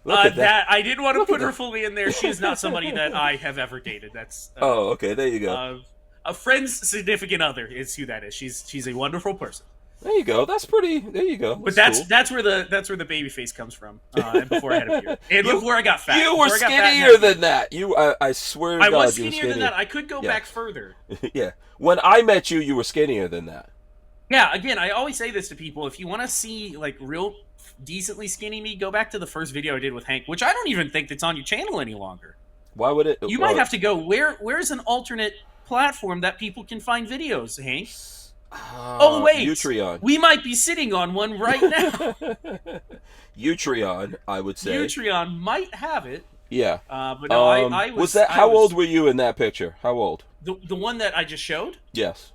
Look at that. I didn't want to put her fully in there. She's not somebody that I have ever dated. That's oh, okay. There you go. A friend's significant other is who that is. She's a wonderful person. There you go. That's pretty. There you go. But that's where the baby face comes from. And before I had a beard, and before I got fat, you were skinnier than that. I swear to God, I was skinnier than that. I could go back further. Yeah. When I met you, you were skinnier than that. Yeah. Again, I always say this to people: if you want to see like real decently skinny me, go back to the first video I did with Hank, which I don't even think that's on your channel any longer. Why would it? You might have to go. Where's an alternate platform that people can find videos, Hank? Oh wait, Utreon. We might be sitting on one right now. Utreon, I would say. Utreon might have it. Yeah. But no, I was. How old were you in that picture? How old? The one that I just showed? Yes.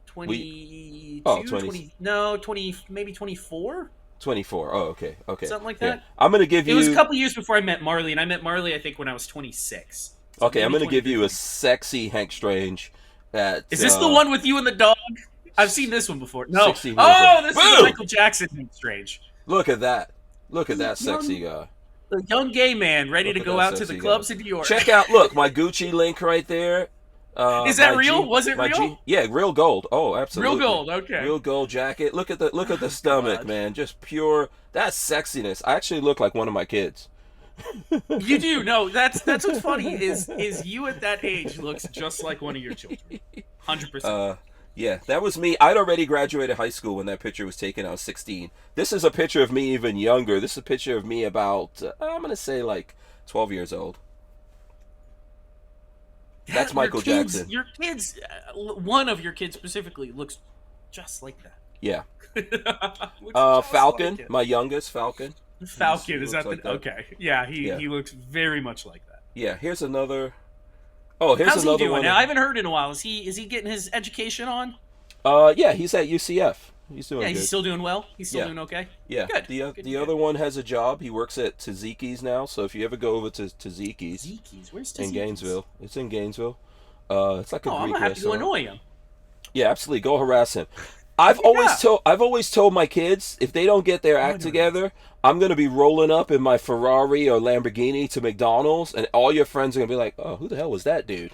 22, 20. No, 20, maybe 24? 24. Oh, okay. Something like that. Yeah. I'm going to give you... It was a couple years before I met Marley, and I met Marley, I think, when I was 26. So okay, I'm going to give you a sexy Hank Strange. Is this the one with you and the dog? I've seen this one before. No. This is Michael Jackson Hank Strange. Look at that. Look at that sexy guy. A young gay man ready to go out to the clubs in New York. Check out, look, my Gucci link right there. Is that real? Was it real? Yeah, real gold. Oh, absolutely. Real gold, okay. Real gold jacket. Look at the stomach, man. Just pure. That's sexiness. I actually look like one of my kids. You do. No, that's what's funny is you at that age looks just like one of your children. 100%. Yeah, that was me. I'd already graduated high school when that picture was taken. I was 16. This is a picture of me even younger. This is a picture of me about, I'm going to say like 12 years old. That's Michael Jackson. Your kids, one of your kids specifically, looks just like that. Yeah. Falcon, like my youngest, Falcon. Falcon, is that the... Okay. Yeah, he looks very much like that. Yeah, here's another... Oh, here's How's another he doing one. Now? I haven't heard in a while. Is he getting his education on? Yeah, he's at UCF. He's doing good. He's still doing well? He's still doing okay? Yeah. Good. The other one has a job. He works at TUSC's now, so if you ever go over to TUSC's... Where's TUSC's? In Gainesville. It's in Gainesville. It's like a Greek I'm gonna have to go annoy him. Yeah, absolutely. Go harass him. I've always told my kids, if they don't get their act together, I'm going to be rolling up in my Ferrari or Lamborghini to McDonald's, and all your friends are going to be like, oh, who the hell was that dude?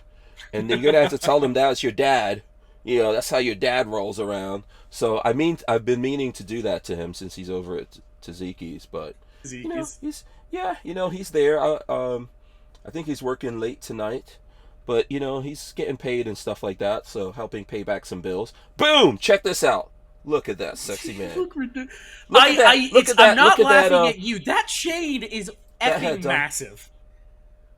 And then you're going to have to tell them that's your dad. You know, that's how your dad rolls around. So, I mean, I've been meaning to do that to him since he's over at TUSC's, but, he's there. I think he's working late tonight. but he's getting paid and stuff like that, so helping pay back some bills. Boom! Check this out. Look at that sexy man. Look ridiculous. Look at that. Look at that. I'm not Look at laughing that, at you. That shade is effing done. massive.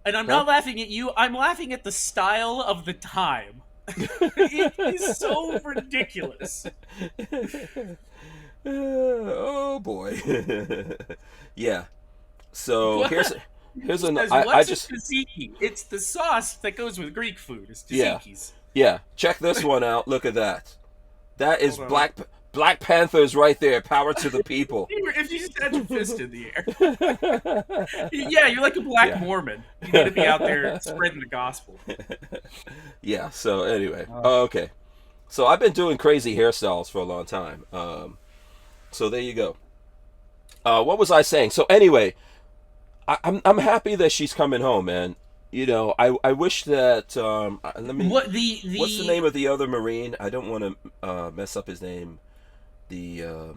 And I'm not laughing at you. I'm laughing at the style of the time. It is so ridiculous. Oh boy. Yeah. So What? here's an. What's I just tzatziki? It's the sauce that goes with Greek food. It's tzatziki's. Yeah. Check this one out. Look at that. That is Hold on. Black Panthers right there. Power to the people. If you just had your fist in the air. Yeah, you're like a black Mormon. You need to be out there spreading the gospel. Yeah. So anyway, okay. So I've been doing crazy hairstyles for a long time. So there you go. What was I saying? So anyway, I'm happy that she's coming home, man. I wish that let me. What's What's the name of the other Marine? I don't want to mess up his name. I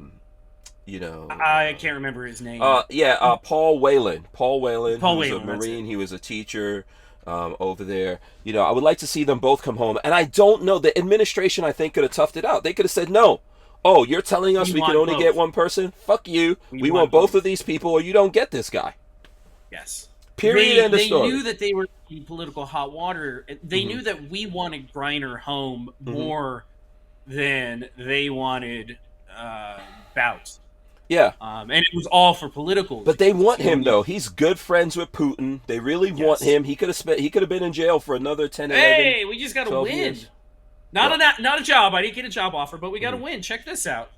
can't remember his name. Paul Whelan. Paul Whelan. Paul He was Whelan, a that's Marine. He was a teacher over there. I would like to see them both come home. And I don't know. The administration, I think, could have toughed it out. They could have said, no. Oh, you're telling us we can only get one person? Fuck you. We want both of these people, or you don't get this guy. Yes. Period. End of story. They knew that they were in political hot water. They knew that we wanted Griner home more than they wanted Bout. Yeah. And it was all for political. But they want him, though. He's good friends with Putin. They really want him. He could have been in jail for another 10, 11, Hey, we just got to win. Years. Not a job. I didn't get a job offer, but we got to win. Check this out.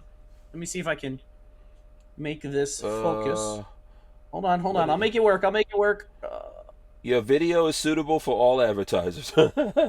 Let me see if I can make this focus. Hold on. I'll make it work. Your video is suitable for all advertisers. Look at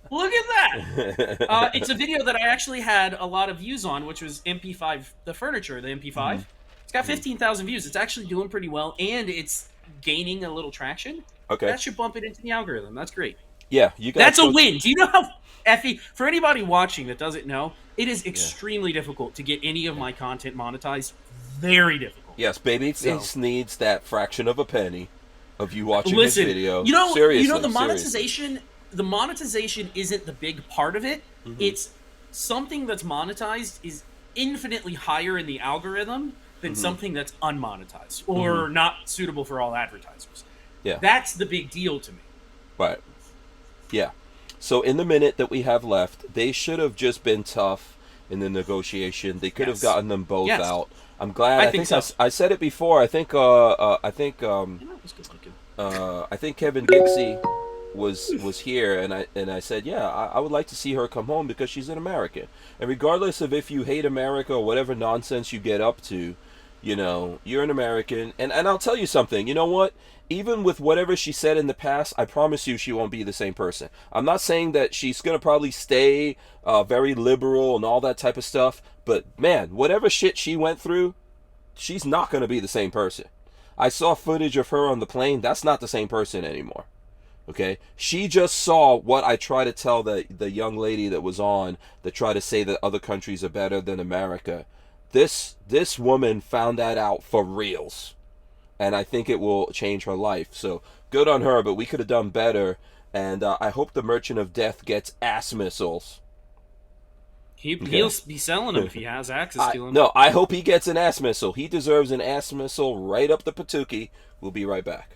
that. It's a video that I actually had a lot of views on, which was MP5, the furniture, the MP5. It's got 15,000 views. It's actually doing pretty well, and it's gaining a little traction. Okay. That should bump it into the algorithm. That's great. Yeah, you guys. That's a win. Do you know how Effie? For anybody watching that doesn't know, it is extremely difficult to get any of my content monetized. Very difficult. Yes, Babyface needs that fraction of a penny of you watching Listen, his video. Seriously, the monetization. The monetization isn't the big part of it. It's something that's monetized is infinitely higher in the algorithm than something that's unmonetized or not suitable for all advertisers. Yeah, that's the big deal to me. Right. Yeah. So in the minute that we have left, they should have just been tough in the negotiation. They could have gotten them both out. I'm glad. I think so. I said it before. I think Kevin Dixie was here, and I said, yeah, I would like to see her come home because she's an American. And regardless of if you hate America or whatever nonsense you get up to, you're an American. And I'll tell you something. You know what? Even with whatever she said in the past, I promise you she won't be the same person. I'm not saying that she's going to probably stay very liberal and all that type of stuff. But, man, whatever shit she went through, she's not going to be the same person. I saw footage of her on the plane. That's not the same person anymore. Okay? She just saw what I try to tell the young lady that was on that tried to say that other countries are better than America. This woman found that out for reals. And I think it will change her life. So good on her, but we could have done better. And I hope the Merchant of Death gets ass missiles. He'll be selling them if he has access to them. No, I hope he gets an ass missile. He deserves an ass missile right up the patookie. We'll be right back.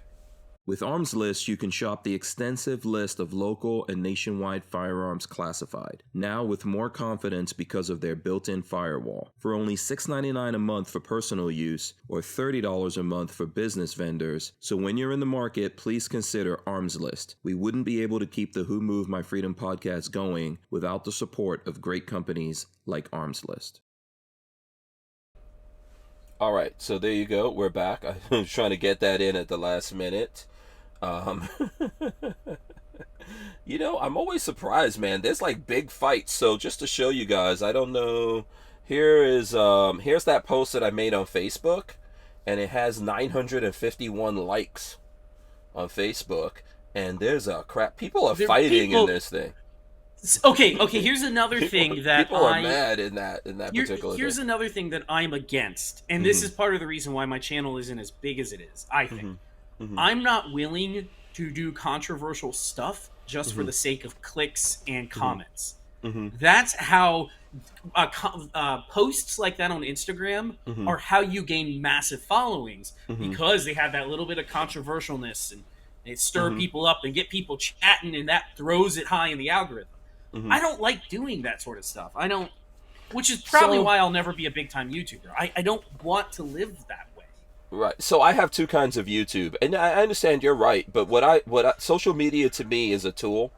With Armslist, you can shop the extensive list of local and nationwide firearms classified, now with more confidence because of their built-in firewall. For only $6.99 a month for personal use, or $30 a month for business vendors, so when you're in the market, please consider Armslist. We wouldn't be able to keep the Who Moved My Freedom podcast going without the support of great companies like Armslist. All right, so there you go. We're back. I was trying to get that in at the last minute. I'm always surprised, man. There's like big fights. So just to show you guys, I don't know. Here's that post that I made on Facebook, and it has 951 likes on Facebook. And there's people are fighting in this thing. Okay. Here's another thing that people are mad in that particular. Here's thing. another thing that I'm against, and this is part of the reason why my channel isn't as big as it is. I think I'm not willing to do controversial stuff just for the sake of clicks and comments. Mm-hmm. That's how posts like that on Instagram are how you gain massive followings, because they have that little bit of controversialness and they stir people up and get people chatting, and that throws it high in the algorithm. I don't like doing that sort of stuff. I don't, which is probably why I'll never be a big time YouTuber. I don't want to live that way. Right. So I have two kinds of YouTube, and I understand you're right. But social media to me is a tool,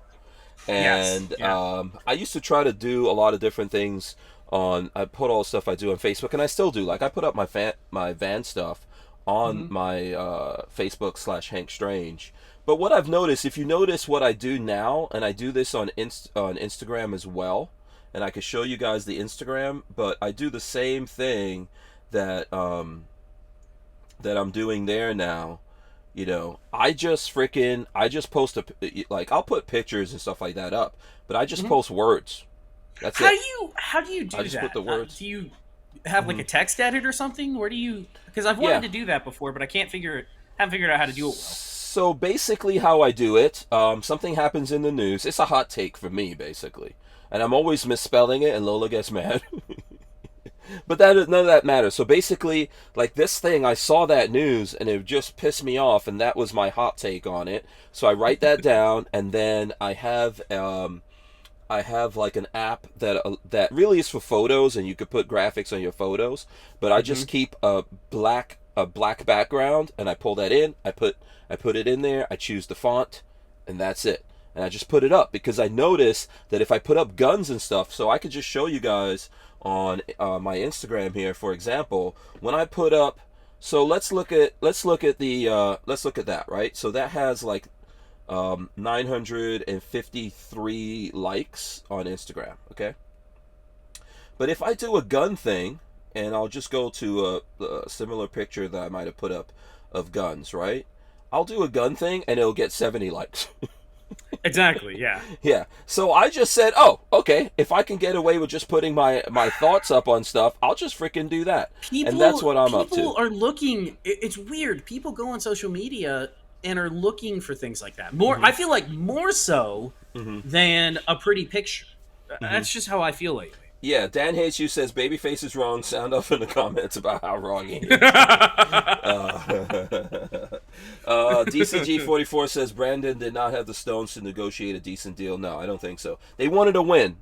and I used to try to do a lot of different things I put all the stuff I do on Facebook, and I still do. Like I put up my van stuff on my Facebook / Hank Strange. But what I've noticed, if you notice what I do now, and I do this on Instagram as well, and I can show you guys the Instagram, but I do the same thing that I'm doing there now. You know, I just post I'll put pictures and stuff like that up, but I just post words. That's how it. How do you do I just that? put the words. Do you have like a text edit or something? Where do you? Because I've wanted to do that before, but I haven't figured out how to do it well. So basically, how I do it, something happens in the news. It's a hot take for me, basically, and I'm always misspelling it, and Lola gets mad. But none of that matters. So basically, like this thing, I saw that news and it just pissed me off, and that was my hot take on it. So I write that down, and then I have like an app that really is for photos, and you could put graphics on your photos. But I just keep a black background, and I pull that in. I put it in there. I choose the font, and that's it. And I just put it up because I notice that if I put up guns and stuff, so I could just show you guys on my Instagram here, for example, when I put up, so let's look at that, right? So that has like 953 likes on Instagram, okay? But if I do a gun thing, and I'll just go to a similar picture that I might have put up of guns, right? I'll do a gun thing and it'll get 70 likes. Exactly, yeah. Yeah. So I just said, oh, okay, if I can get away with just putting my thoughts up on stuff, I'll just freaking do that. And that's what I'm up to. People are looking, it's weird. People go on social media and are looking for things like that. I feel like more so than a pretty picture. That's just how I feel lately. Yeah, Dan Hates You says, Babyface is wrong. Sound off in the comments about how wrong he is. DCG44 says, Brandon did not have the stones to negotiate a decent deal. No, I don't think so. They wanted to win.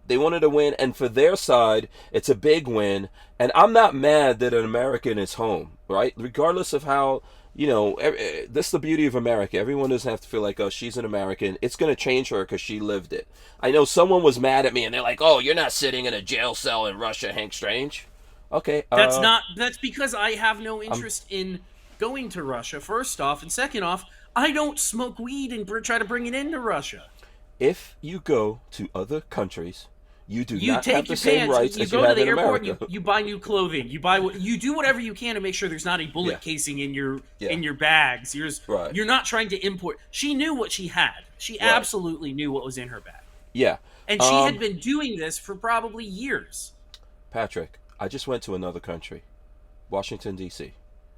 And for their side, it's a big win. And I'm not mad that an American is home, right? Regardless of how, this is the beauty of America. Everyone doesn't have to feel like, oh, she's an American. It's going to change her because she lived it. I know someone was mad at me, and they're like, oh, you're not sitting in a jail cell in Russia, Hank Strange. Okay. That's because I have no interest in going to Russia, first off. And second off, I don't smoke weed and try to bring it into Russia. If you go to other countries, you not take have the your same pants, rights you as go you to have the in airport, America. you buy new clothing, you do whatever you can to make sure there's not a bullet casing in your bags. You're not trying to import. She knew what she had. She absolutely knew what was in her bag. Yeah. And she had been doing this for probably years. Patrick, I just went to another country, Washington, D.C.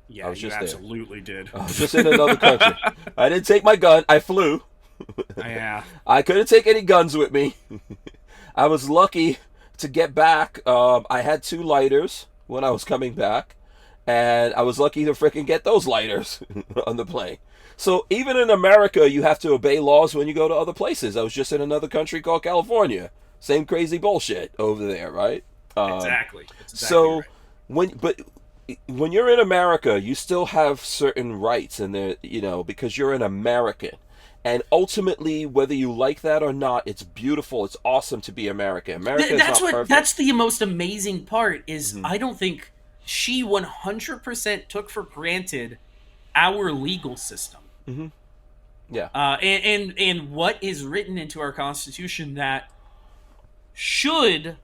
Yeah, I was just absolutely did. I was just in another country. I didn't take my gun. I flew. Yeah. I couldn't take any guns with me. I was lucky to get back. I had 2 lighters when I was coming back, and I was lucky to freaking get those lighters on the plane. So even in America, you have to obey laws when you go to other places. I was just in another country called California. Same crazy bullshit over there, right? Exactly. So right. when you're in America, you still have certain rights, and because you're an American. And ultimately, whether you like that or not, it's beautiful. It's awesome to be American. America is not perfect. That's the most amazing part. Is I don't think she 100% took for granted our legal system. Mm-hmm. Yeah. And what is written into our Constitution that should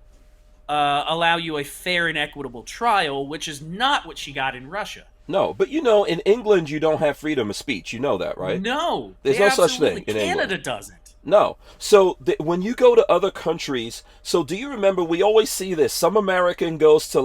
allow you a fair and equitable trial, which is not what she got in Russia. No, but in England, you don't have freedom of speech. You know that, right? No. There's no such thing in England. Canada doesn't. No. So when you go to other countries, so do you remember, we always see this, some American goes to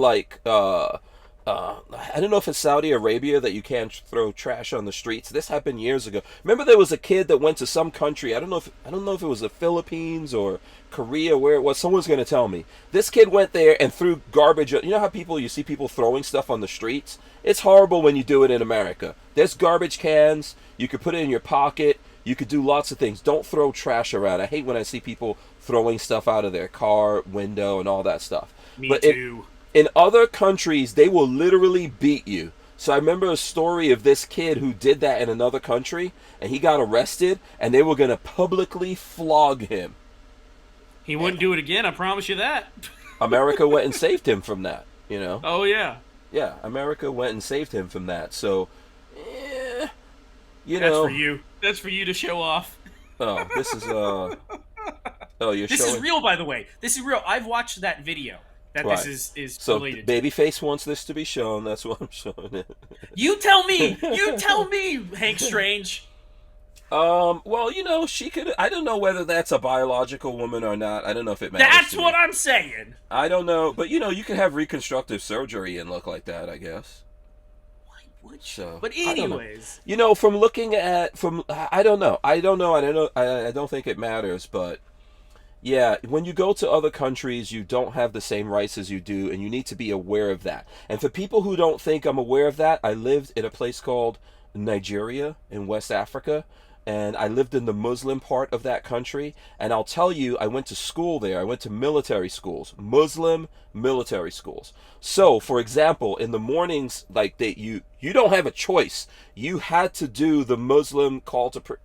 I don't know if it's Saudi Arabia that you can't throw trash on the streets. This happened years ago. Remember, there was a kid that went to some country. I don't know if it was the Philippines or Korea, where it was. Someone's gonna tell me. This kid went there and threw garbage. You know how you see people throwing stuff on the streets. It's horrible when you do it in America. There's garbage cans. You could put it in your pocket. You could do lots of things. Don't throw trash around. I hate when I see people throwing stuff out of their car window and all that stuff. Me too. In other countries, they will literally beat you. So I remember a story of this kid who did that in another country, and he got arrested, and they were going to publicly flog him. He wouldn't do it again, I promise you that. America went and saved him from that, you know? Oh, yeah. Yeah, America went and saved him from that. So, you That's know. for you. That's for you to show off. Oh, this is, oh, you're This showing. is real, by the way. This is real. I've watched that video that Right. this is So related to. Babyface wants this to be shown. That's why I'm showing it. You tell me! You tell me, Hank Strange! Well, you know, she could. I don't know whether that's a biological woman or not. I don't know if it matters. That's to what me. I'm saying! I don't know, but you know, you can have reconstructive surgery and look like that, I guess. Why would you? So, But I don't know. anyways, You know, from looking at I don't know. I don't think it matters, but yeah, when you go to other countries, you don't have the same rights as you do, and you need to be aware of that. And for people who don't think I'm aware of that, I lived in a place called Nigeria in West Africa, and I lived in the Muslim part of that country. And I'll tell you, I went to school there. I went to military schools, Muslim military schools. So, for example, in the mornings, like you don't have a choice. You had to do the Muslim call to prayer.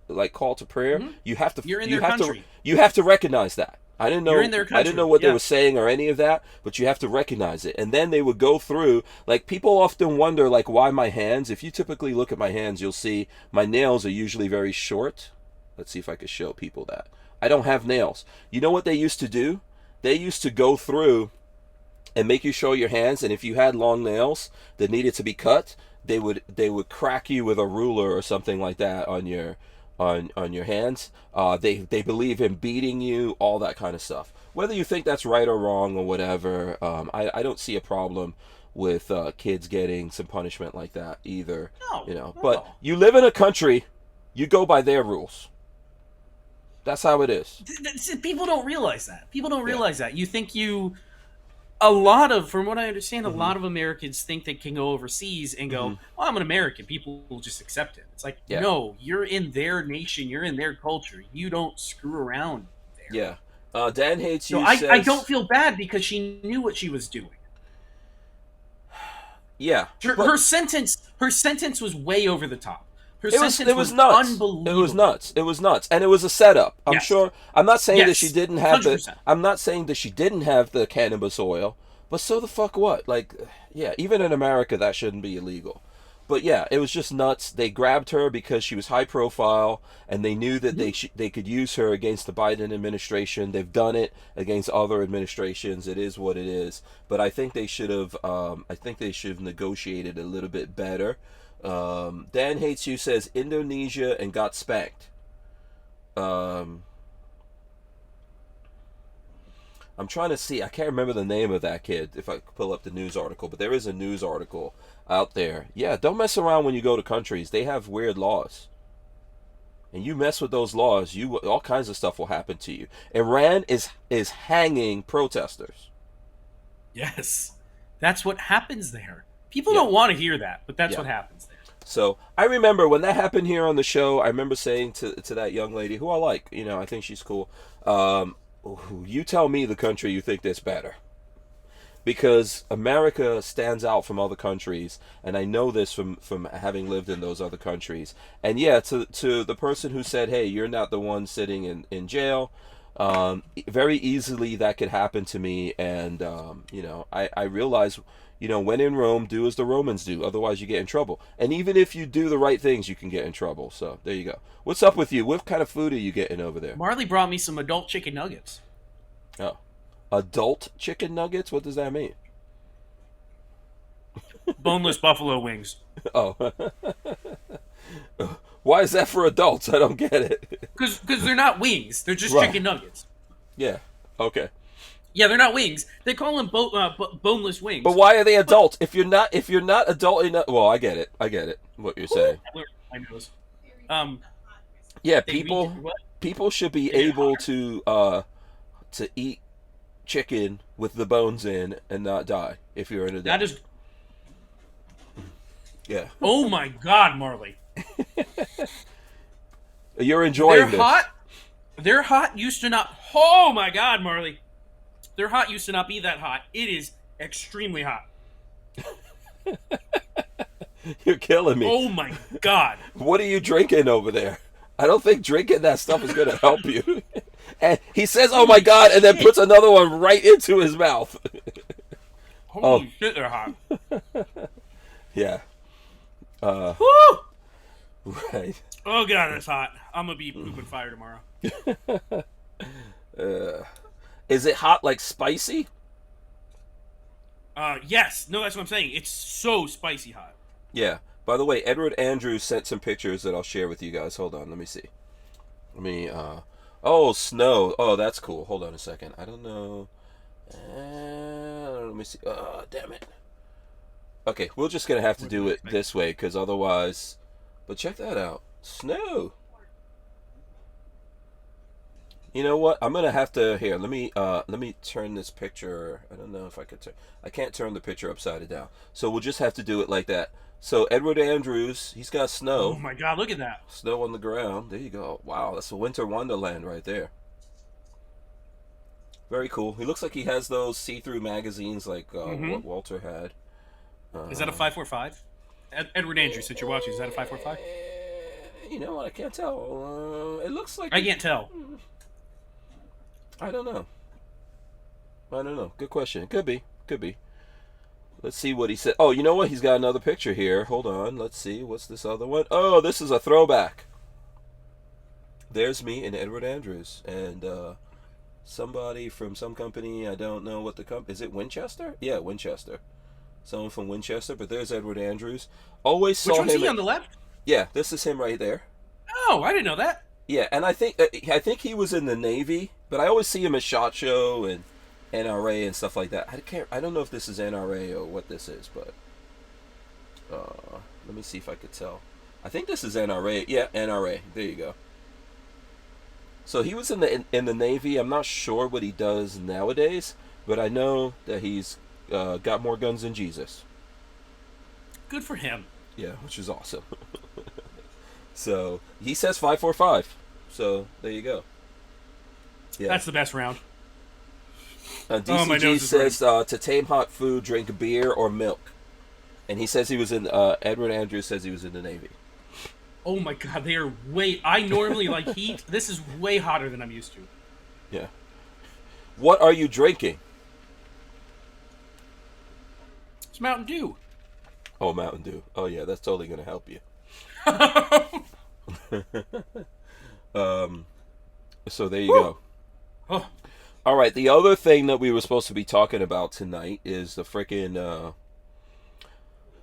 Mhm. You have to. You're in you their have country. you have to recognize that. I didn't know. You're in their I didn't know country, what they yeah. were saying or any of that, but you have to recognize it. And then they would go through. Like, people often wonder, like, why my hands. If you typically look at my hands, you'll see my nails are usually very short. Let's see if I could show people that. I don't have nails. You know what they used to do? They used to go through and make you show your hands, and if you had long nails that needed to be cut, they would crack you with a ruler or something like that on your hands. They believe in beating you, all that kind of stuff. Whether you think that's right or wrong or whatever, I don't see a problem with kids getting some punishment like that either. No, you know. no. But you live in a country, you go by their rules. That's how it is. People don't realize that. People don't realize that. You think from what I understand, a lot of Americans think they can go overseas and go, well, I'm an American. People will just accept it. It's like, no, you're in their nation. You're in their culture. You don't screw around there. Yeah. Dan hates you. So I don't feel bad because she knew what she was doing. Yeah. Her sentence was way over the top. It was nuts. Unbelievable. It was nuts, and it was a setup. I'm sure. I'm not saying that Yes. she didn't have 100%. I'm not saying that she didn't have the cannabis oil, but so the fuck what? Like, yeah, even in America that shouldn't be illegal. But yeah, it was just nuts. They grabbed her because she was high profile, and they knew that they could use her against the Biden administration. They've done it against other administrations. It is what it is. But I think they should have. I think they should have negotiated a little bit better. Dan Hates You says Indonesia and got spanked. I'm trying to see. I can't remember the name of that kid if I pull up the news article, but there is a news article out there. Yeah, don't mess around when you go to countries. They have weird laws. And you mess with those laws, all kinds of stuff will happen to you. Iran is hanging protesters. Yes. That's what happens there. People don't want to hear that, but that's what happens there. So I remember when that happened here on the show, I remember saying to that young lady, who I like, you know, I think she's cool, you tell me the country you think that's better. Because America stands out from other countries, and I know this from having lived in those other countries. And yeah, to the person who said, hey, you're not the one sitting in jail, very easily that could happen to me. And, you know, I realize, you know, when in Rome, do as the Romans do. Otherwise, you get in trouble. And even if you do the right things, you can get in trouble. So there you go. What's up with you? What kind of food are you getting over there? Marley brought me some adult chicken nuggets. Oh, adult chicken nuggets? What does that mean? Boneless buffalo wings. Oh. Why is that for adults? I don't get it. Because they're not wings. They're just Right. chicken nuggets. Yeah. Okay. Yeah, they're not wings. They call them boneless wings. But why are they adult? If you're not adult enough, well, I get it. What you're saying. My nose. Yeah, They people should be able to eat chicken with the bones in and not die if you're an adult. That is. Yeah. Oh my God, Marley. You're enjoying this. Hot. Their hot used to not. Oh my God, Marley. Their hot used to not be that hot. It is extremely hot. You're killing me. Oh my God. What are you drinking over there? I don't think drinking that stuff is going to help you. And he says, "Oh my God," and then puts another one right into his mouth. Holy shit, they're hot. Yeah. Woo! Right. Oh God, that's hot. I'm gonna be pooping fire tomorrow. Is it hot like spicy? Yes. No, that's what I'm saying. It's so spicy hot. Yeah. By the way, Edward Andrews sent some pictures that I'll share with you guys. Hold on, let me see. Oh, snow. Oh, that's cool. Hold on a second. I don't know. Let me see. Oh, damn it. Okay, we're just going to have to do it this way, because otherwise... But check that out. Snow. You know what? I'm going to have to... Here, let me turn this picture... I don't know if I could turn... I can't turn the picture upside down. So we'll just have to do it like that. So Edward Andrews, he's got snow. Oh my God, look at that. Snow on the ground. There you go. Wow, that's a winter wonderland right there. Very cool. He looks like he has those see-through magazines like what Walter had. Is that a 545? Edward Andrews, since you're watching, is that a 545? You know what? I can't tell. It looks like... I can't tell. I don't know. Good question. Could be. Let's see what he said. Oh, you know what? He's got another picture here. Hold on. Let's see. What's this other one? Oh, this is a throwback. There's me and Edward Andrews. And somebody from some company. I don't know what the company... Is it Winchester? Yeah, Winchester. Someone from Winchester. But there's Edward Andrews. Always saw him... Which one's he on the left? Yeah, this is him right there. Oh, I didn't know that. Yeah, and I think he was in the Navy. But I always see him at SHOT Show and NRA and stuff like that. I don't know if this is NRA or what this is, but let me see if I could tell. I think this is NRA. Yeah, NRA. There you go. So he was in the Navy. I'm not sure what he does nowadays, but I know that he's got more guns than Jesus. Good for him. Yeah, which is awesome. So he says 545. So there you go. Yeah. That's the best round. DCG says to tame hot food, drink beer or milk. And he says he was in... Edward Andrews says he was in the Navy. Oh my God, they are way... I normally like heat. This is way hotter than I'm used to. Yeah. What are you drinking? It's Mountain Dew. Oh, Mountain Dew. Oh, yeah, that's totally going to help you. So there you go. Oh. All right, the other thing that we were supposed to be talking about tonight is the freaking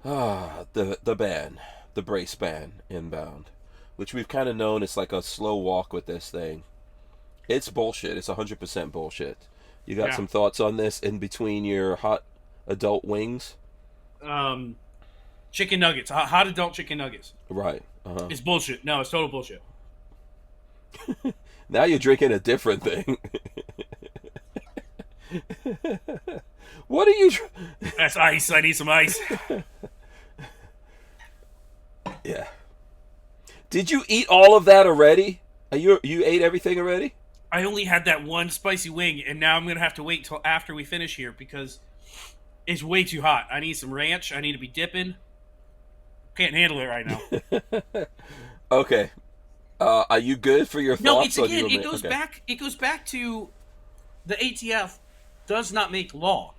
the ban, the brace ban inbound, which we've kind of known it's like a slow walk with this thing. It's bullshit. It's 100% bullshit. You got some thoughts on this in between your hot adult wings? Chicken nuggets, hot adult chicken nuggets. Right. It's bullshit. No, it's total bullshit. Now you're drinking a different thing. What are you... That's ice. I need some ice. Yeah. Did you eat all of that already? You ate everything already? I only had that one spicy wing, and now I'm going to have to wait till after we finish here because it's way too hot. I need some ranch. I need to be dipping. Can't handle it right now. Okay. Are you good for your thoughts? No, it's again. It goes back. It goes back to the ATF does not make law,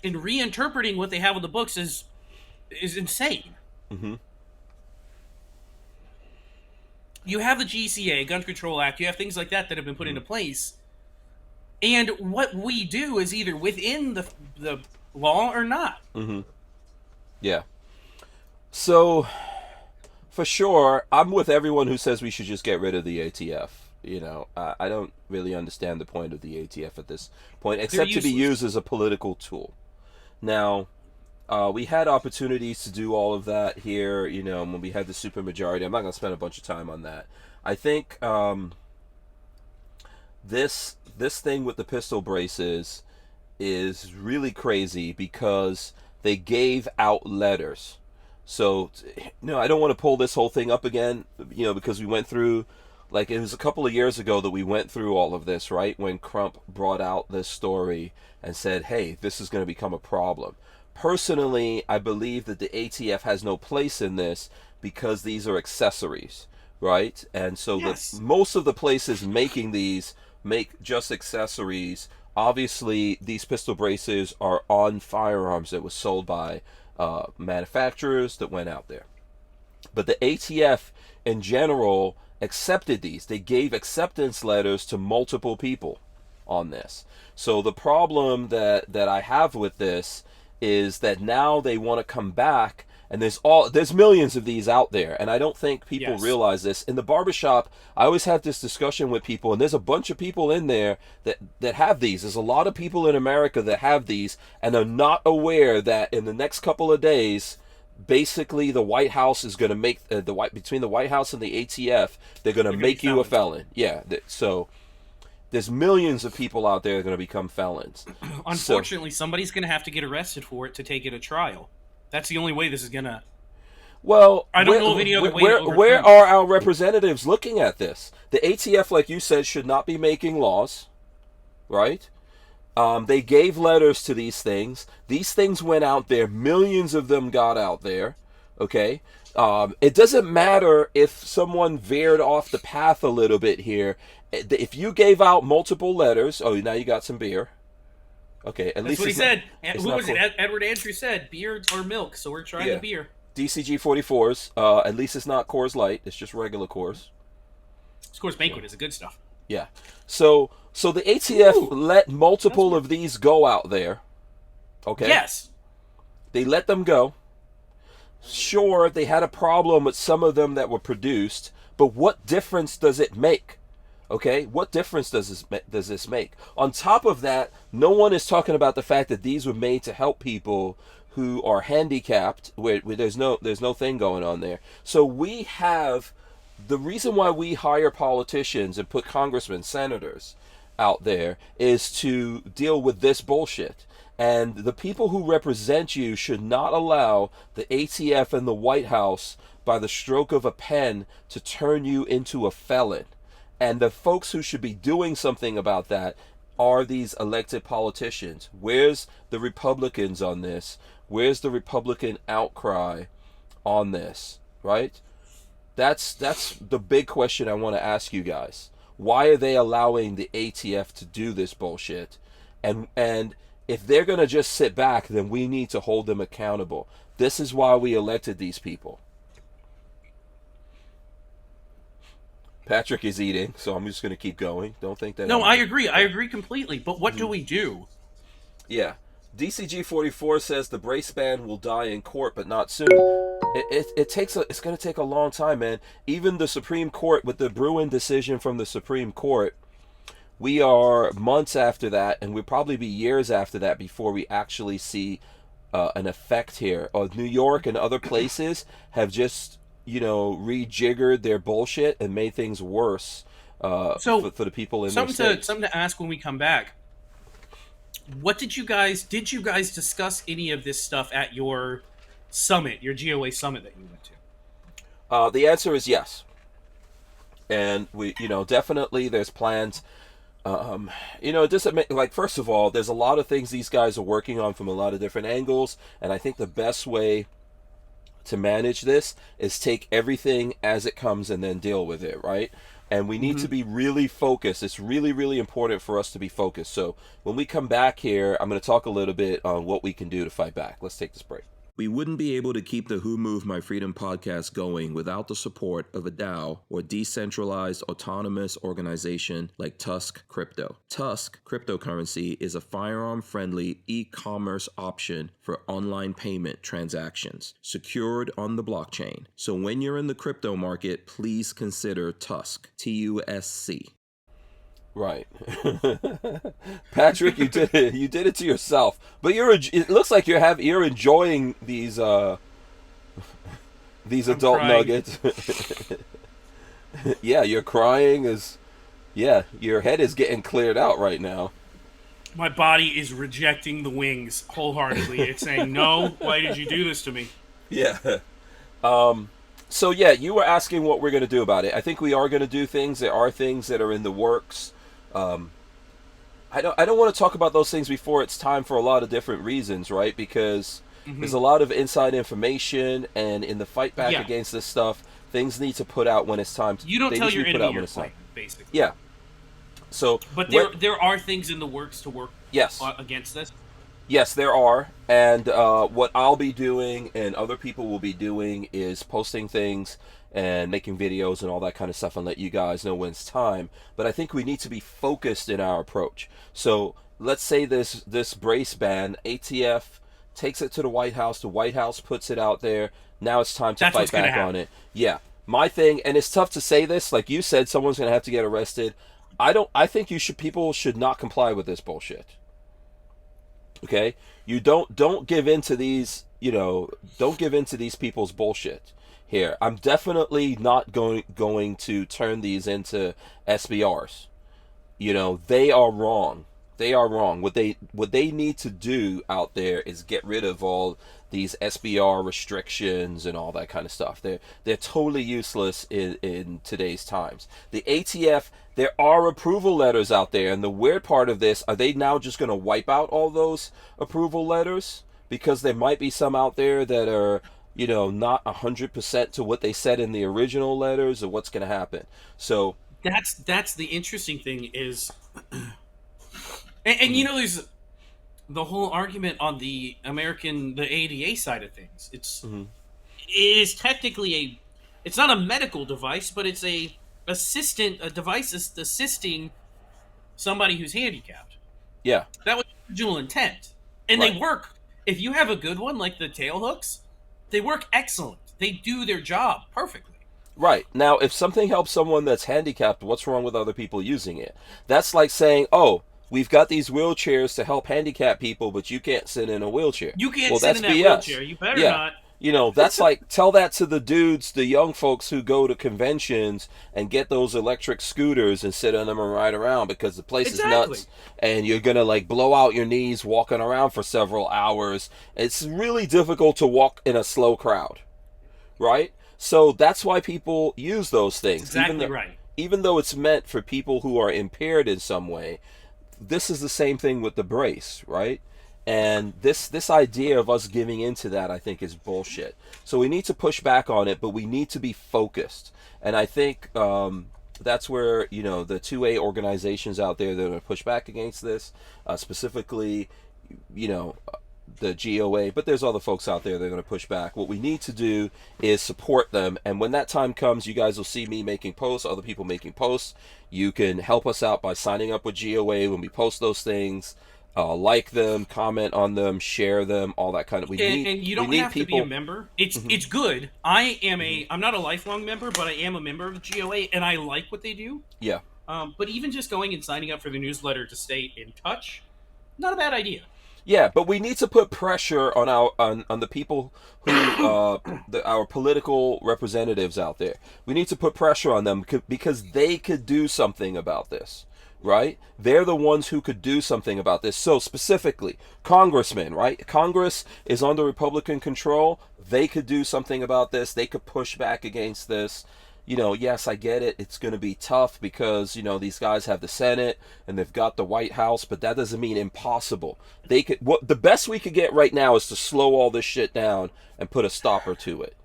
and reinterpreting what they have in the books is insane. Mm-hmm. You have the GCA, Gun Control Act. You have things like that have been put into place, and what we do is either within the law or not. Mm-hmm. Yeah. So, for sure, I'm with everyone who says we should just get rid of the ATF. You know, I don't really understand the point of the ATF at this point, except to be useless. used as a political tool. Now, we had opportunities to do all of that here, you know, when we had the supermajority. I'm not going to spend a bunch of time on that. I think this thing with the pistol braces is really crazy because they gave out letters. So, no, I don't want to pull this whole thing up again, you know, because we went through, like, it was a couple of years ago that we went through all of this, right? When Crump brought out this story and said, hey, this is going to become a problem. Personally, I believe that the ATF has no place in this because these are accessories, right? And so Yes. most of the places making these make just accessories. Obviously, these pistol braces are on firearms that was sold by manufacturers that went out there. But the ATF in general accepted these. They gave acceptance letters to multiple people on this. So the problem that I have with this is that now they want to come back, and there's millions of these out there, and I don't think people Yes. realize this. In the barbershop, I always have this discussion with people, and there's a bunch of people in there that have these. There's a lot of people in America that have these and are not aware that in the next couple of days, basically the White House is going to make between the White House and the ATF, they're going to make you a felon. Yeah, so there's millions of people out there that are going to become felons. Unfortunately, somebody's going to have to get arrested for it to take it to trial. That's the only way this is going to... Well, I don't know of any other way to overcome where it. are our representatives looking at this? The ATF, like you said, should not be making laws, right? They gave letters to these things. These things went out there. Millions of them got out there, okay? It doesn't matter if someone veered off the path a little bit here. If you gave out multiple letters... Oh, now you got some beer. Okay, at That's least what he it's said. it's Who not was cool. it? Edward Andrews said, beer or milk, so we're trying Yeah. the beer. DCG 44s. At least it's not Coors Light. It's just regular Coors. Of course, Banquet is the good stuff. Yeah. So the ATF Ooh, let multiple of these go out there. Okay. Yes. They let them go. Sure, they had a problem with some of them that were produced, but what difference does it make? Okay, what difference does this make? On top of that, no one is talking about the fact that these were made to help people who are handicapped, where there's no thing going on there. So we have the reason why we hire politicians and put congressmen, senators out there is to deal with this bullshit. And the people who represent you should not allow the ATF and the White House, by the stroke of a pen, to turn you into a felon. And the folks who should be doing something about that are these elected politicians. Where's the Republicans on this? Where's the Republican outcry on this? Right? That's the big question I want to ask you guys. Why are they allowing the ATF to do this bullshit? And if they're going to just sit back, then we need to hold them accountable. This is why we elected these people. Patrick is eating, so I'm just going to keep going. Don't think that... No, I agree. I agree completely. But what do we do? Yeah. DCG 44 says the brace ban will die in court, but not soon. It's going to take a long time, man. Even the Supreme Court, with the Bruin decision from the Supreme Court, we are months after that, and we'll probably be years after that before we actually see an effect here. New York and other places have just, rejiggered their bullshit and made things worse for the people in their states. Something to ask when we come back. What did you guys discuss any of this stuff at your summit, your GOA summit that you went to? The answer is yes. And we, definitely there's plans. It doesn't make, like, first of all, there's a lot of things these guys are working on from a lot of different angles, and I think the best way to manage this is take everything as it comes and then deal with it, right? And we need to be really focused. It's really, really important for us to be focused. So when we come back here, I'm going to talk a little bit on what we can do to fight back. Let's take this break. We wouldn't be able to keep the Who Moved My Freedom podcast going without the support of a DAO, or decentralized autonomous organization like TUSC Crypto. TUSC cryptocurrency is a firearm-friendly e-commerce option for online payment transactions, secured on the blockchain. So when you're in the crypto market, please consider TUSC, TUSC. Right. Patrick, you did it. You did it to yourself. But it looks like you're enjoying these adult nuggets. Yeah, you're crying your head is getting cleared out right now. My body is rejecting the wings wholeheartedly. It's saying, "No, why did you do this to me?" Yeah. So yeah, you were asking what we're going to do about it. I think we are going to do things. There are things that are in the works. I don't want to talk about those things before it's time for a lot of different reasons, right? Because there's a lot of inside information, and in the fight back against this stuff, things need to put out when it's time. You don't tell your enemy your fight, basically. Yeah. So, but there are things in the works to work against this. Yes, there are, and what I'll be doing and other people will be doing is posting things and making videos and all that kind of stuff and let you guys know when it's time. But I think we need to be focused in our approach. So let's say this brace ban, ATF takes it to the White House puts it out there. Now it's time to fight back on it. Yeah, my thing, and it's tough to say this, like you said, someone's going to have to get arrested. I think people should not comply with this bullshit. Okay? You don't give in to these, don't give in to these people's bullshit. Here, I'm definitely not going to turn these into SBRs. They are wrong. They are wrong. What they need to do out there is get rid of all these SBR restrictions and all that kind of stuff. They're totally useless in today's times. The ATF, there are approval letters out there, and the weird part of this, are they now just going to wipe out all those approval letters? Because there might be some out there that are not 100% to what they said in the original letters, or what's going to happen. So that's the interesting thing is, and there's the whole argument on the ADA side of things. It is technically it's not a medical device, but it's a device assisting somebody who's handicapped. Yeah, that was the original intent, and they work. If you have a good one like the tail hooks, they work excellent. They do their job perfectly. Right. Now, if something helps someone that's handicapped, what's wrong with other people using it? That's like saying, oh, we've got these wheelchairs to help handicapped people, but you can't sit in a wheelchair. You can't sit in that wheelchair. You better not. That's like, tell that to the dudes, the young folks who go to conventions and get those electric scooters and sit on them and ride around, because the place is nuts, and you're going to blow out your knees walking around for several hours. It's really difficult to walk in a slow crowd, right? So that's why people use those things. Even though it's meant for people who are impaired in some way, this is the same thing with the brace, right? And this idea of us giving into that, I think, is bullshit. So we need to push back on it, but we need to be focused. And I think that's where, the 2A organizations out there that are going to push back against this, specifically, the GOA, but there's other folks out there that are going to push back. What we need to do is support them. And when that time comes, you guys will see me making posts, other people making posts. You can help us out by signing up with GOA when we post those things. Like them, comment on them, share them, all that kind of. And you don't have to be a member. It's good. I'm not a lifelong member, but I am a member of GOA, and I like what they do. Yeah. But even just going and signing up for the newsletter to stay in touch, not a bad idea. Yeah, but we need to put pressure on on the people who our political representatives out there. We need to put pressure on them because they could do something about this. Right? They're the ones who could do something about this. So specifically, congressmen, right? Congress is under Republican control. They could do something about this. They could push back against this. Yes, I get it. It's going to be tough because, these guys have the Senate and they've got the White House, but that doesn't mean impossible. The best we could get right now is to slow all this shit down and put a stopper to it.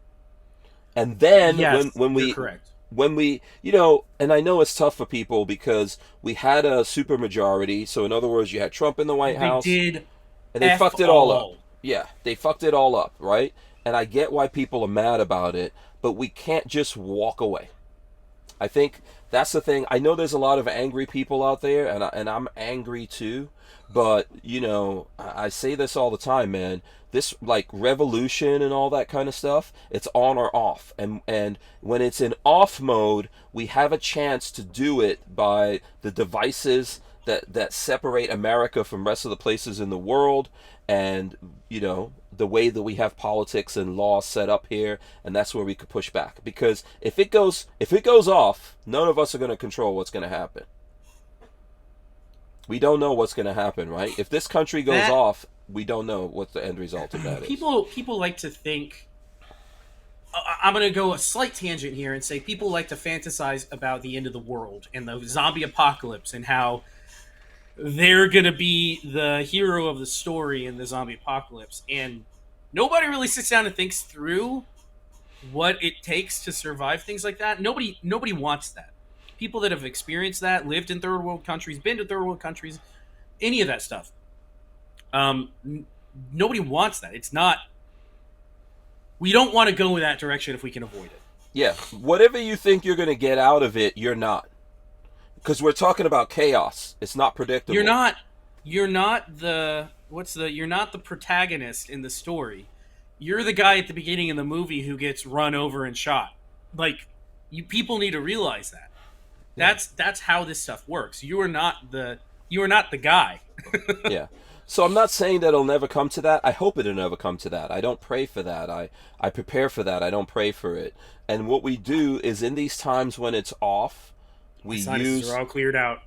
And then you're correct. When we, and I know it's tough for people because we had a supermajority. So in other words, you had Trump in the White House. And they fucked it all up. Yeah, they fucked it all up, right? And I get why people are mad about it, but we can't just walk away. I think that's the thing. I know there's a lot of angry people out there, and I'm angry too. But I say this all the time, man. This like revolution and all that kind of stuff, it's on or off. And when it's in off mode, we have a chance to do it by the devices that separate America from rest of the places in the world, and the way that we have politics and law set up here, and that's where we could push back. Because if it goes off, none of us are going to control what's going to happen. We don't know what's going to happen, right? If this country goes off, we don't know what the end result of that is. People like to think. I'm going to go a slight tangent here and say people like to fantasize about the end of the world and the zombie apocalypse and how they're going to be the hero of the story in the zombie apocalypse. And nobody really sits down and thinks through what it takes to survive things like that. Nobody wants that. People that have experienced that, lived in third world countries, been to third world countries, any of that stuff. Nobody wants that. It's not. We don't want to go in that direction if we can avoid it. Yeah, whatever you think you're going to get out of it, you're not. Because we're talking about chaos. It's not predictable. You're not the protagonist in the story. You're the guy at the beginning of the movie who gets run over and shot. Like, people need to realize that. That's how this stuff works. You are not the guy. Yeah. So I'm not saying that it'll never come to that. I hope it'll never come to that. I don't pray for that. I prepare for that. I don't pray for it. And what we do is in these times when it's off, we use are all cleared out.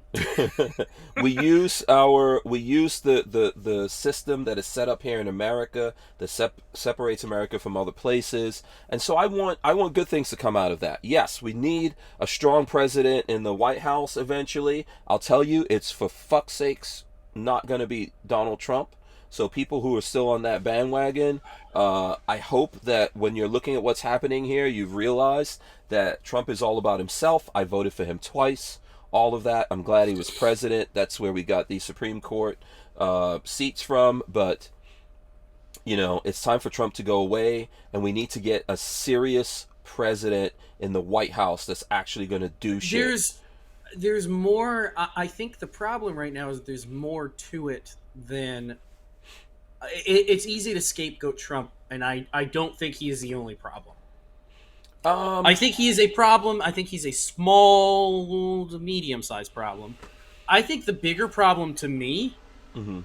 we use the system that is set up here in America that separates America from other places. And so I want good things to come out of that. Yes, we need a strong president in the White House eventually. I'll tell you, it's for fuck's sakes not going to be Donald Trump. So people who are still on that bandwagon, I hope that when you're looking at what's happening here, you've realized that Trump is all about himself. I voted for him twice. All of that. I'm glad he was president. That's where we got the Supreme Court seats from. But, it's time for Trump to go away. And we need to get a serious president in the White House that's actually going to do shit. There's more. I think the problem right now is that there's more to it than... It's easy to scapegoat Trump, and I don't think he is the only problem. I think he is a problem. I think he's a small to medium-sized problem. I think the bigger problem to me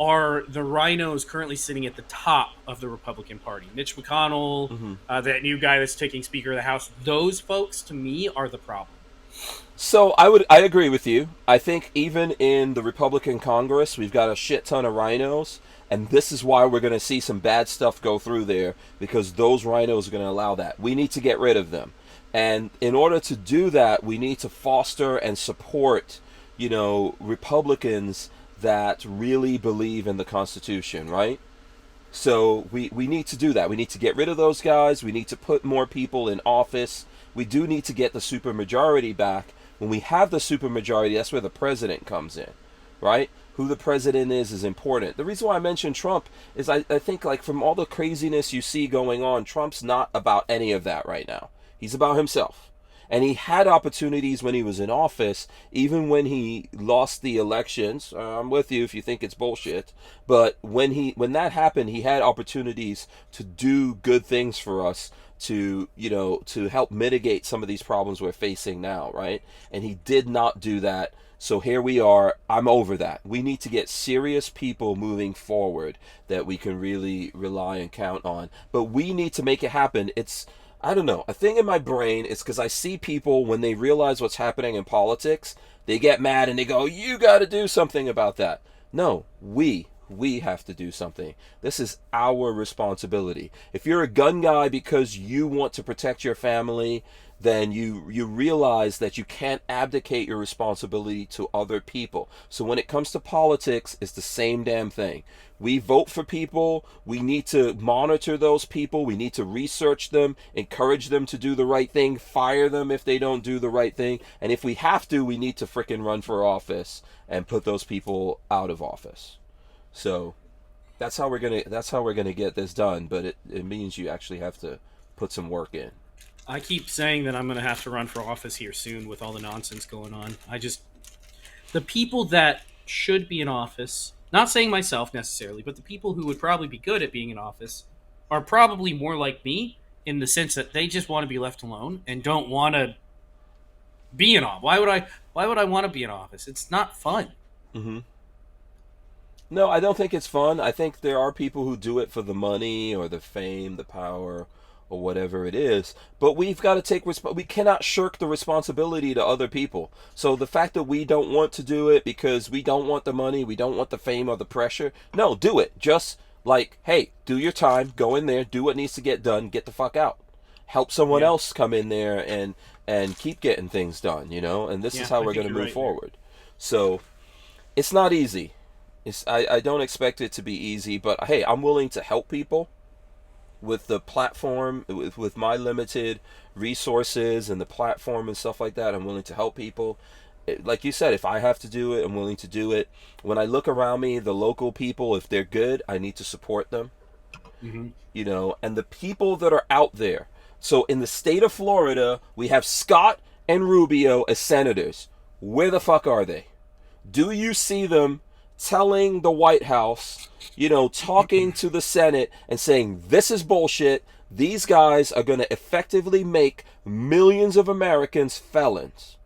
are the rhinos currently sitting at the top of the Republican Party. Mitch McConnell, that new guy that's taking Speaker of the House. Those folks, to me, are the problem. So I agree with you. I think even in the Republican Congress, we've got a shit ton of rhinos. And this is why we're going to see some bad stuff go through there, because those rhinos are going to allow that. We need to get rid of them. And in order to do that, we need to foster and support, Republicans that really believe in the Constitution, right? So we need to do that. We need to get rid of those guys. We need to put more people in office. We do need to get the supermajority back. When we have the supermajority, that's where the president comes in, right? Who the president is important. The reason why I mentioned Trump is I think, like, from all the craziness you see going on, Trump's not about any of that right now. He's about himself. And he had opportunities when he was in office, even when he lost the elections. I'm with you if you think it's bullshit. But when that happened, he had opportunities to do good things for us, to help mitigate some of these problems we're facing now, right? And he did not do that. So here we are. I'm over that. We need to get serious people moving forward that we can really rely and count on. But we need to make it happen. I don't know. A thing in my brain is because I see people, when they realize what's happening in politics, they get mad and they go, you got to do something about that. No, we have to do something. This is our responsibility. If you're a gun guy because you want to protect your family, then you realize that you can't abdicate your responsibility to other people. So when it comes to politics, it's the same damn thing. We vote for people. We need to monitor those people. We need to research them, encourage them to do the right thing, fire them if they don't do the right thing. And if we have to, we need to frickin' run for office and put those people out of office. So That's how we're gonna get this done. But it means you actually have to put some work in. I keep saying that I'm going to have to run for office here soon with all the nonsense going on. The people that should be in office, not saying myself necessarily, but the people who would probably be good at being in office are probably more like me in the sense that they just want to be left alone and don't want to be in office. Why would I want to be in office? It's not fun. Mm-hmm. No, I don't think it's fun. I think there are people who do it for the money or the fame, the power, or whatever it is. But we've got to take we cannot shirk the responsibility to other people. So the fact that we don't want to do it because we don't want the money, we don't want the fame or the pressure, no, do it. Just like, hey, do your time, go in there, do what needs to get done, get the fuck out. Help someone else come in there and keep getting things done, you know? And this is how we're going to move forward. So it's not easy. I don't expect it to be easy, but hey, I'm willing to help people with the platform, with my limited resources and the platform and stuff like that. I'm willing to help people. Like you said, if I have to do it, I'm willing to do it. When I look around me, the local people, if they're good, I need to support them. Mm-hmm. You know, and the people that are out there. So in the state of Florida, we have Scott and Rubio as senators. Where the fuck are they? Do you see them telling the White House, you know, talking to the Senate and saying, this is bullshit. These guys are going to effectively make millions of Americans felons.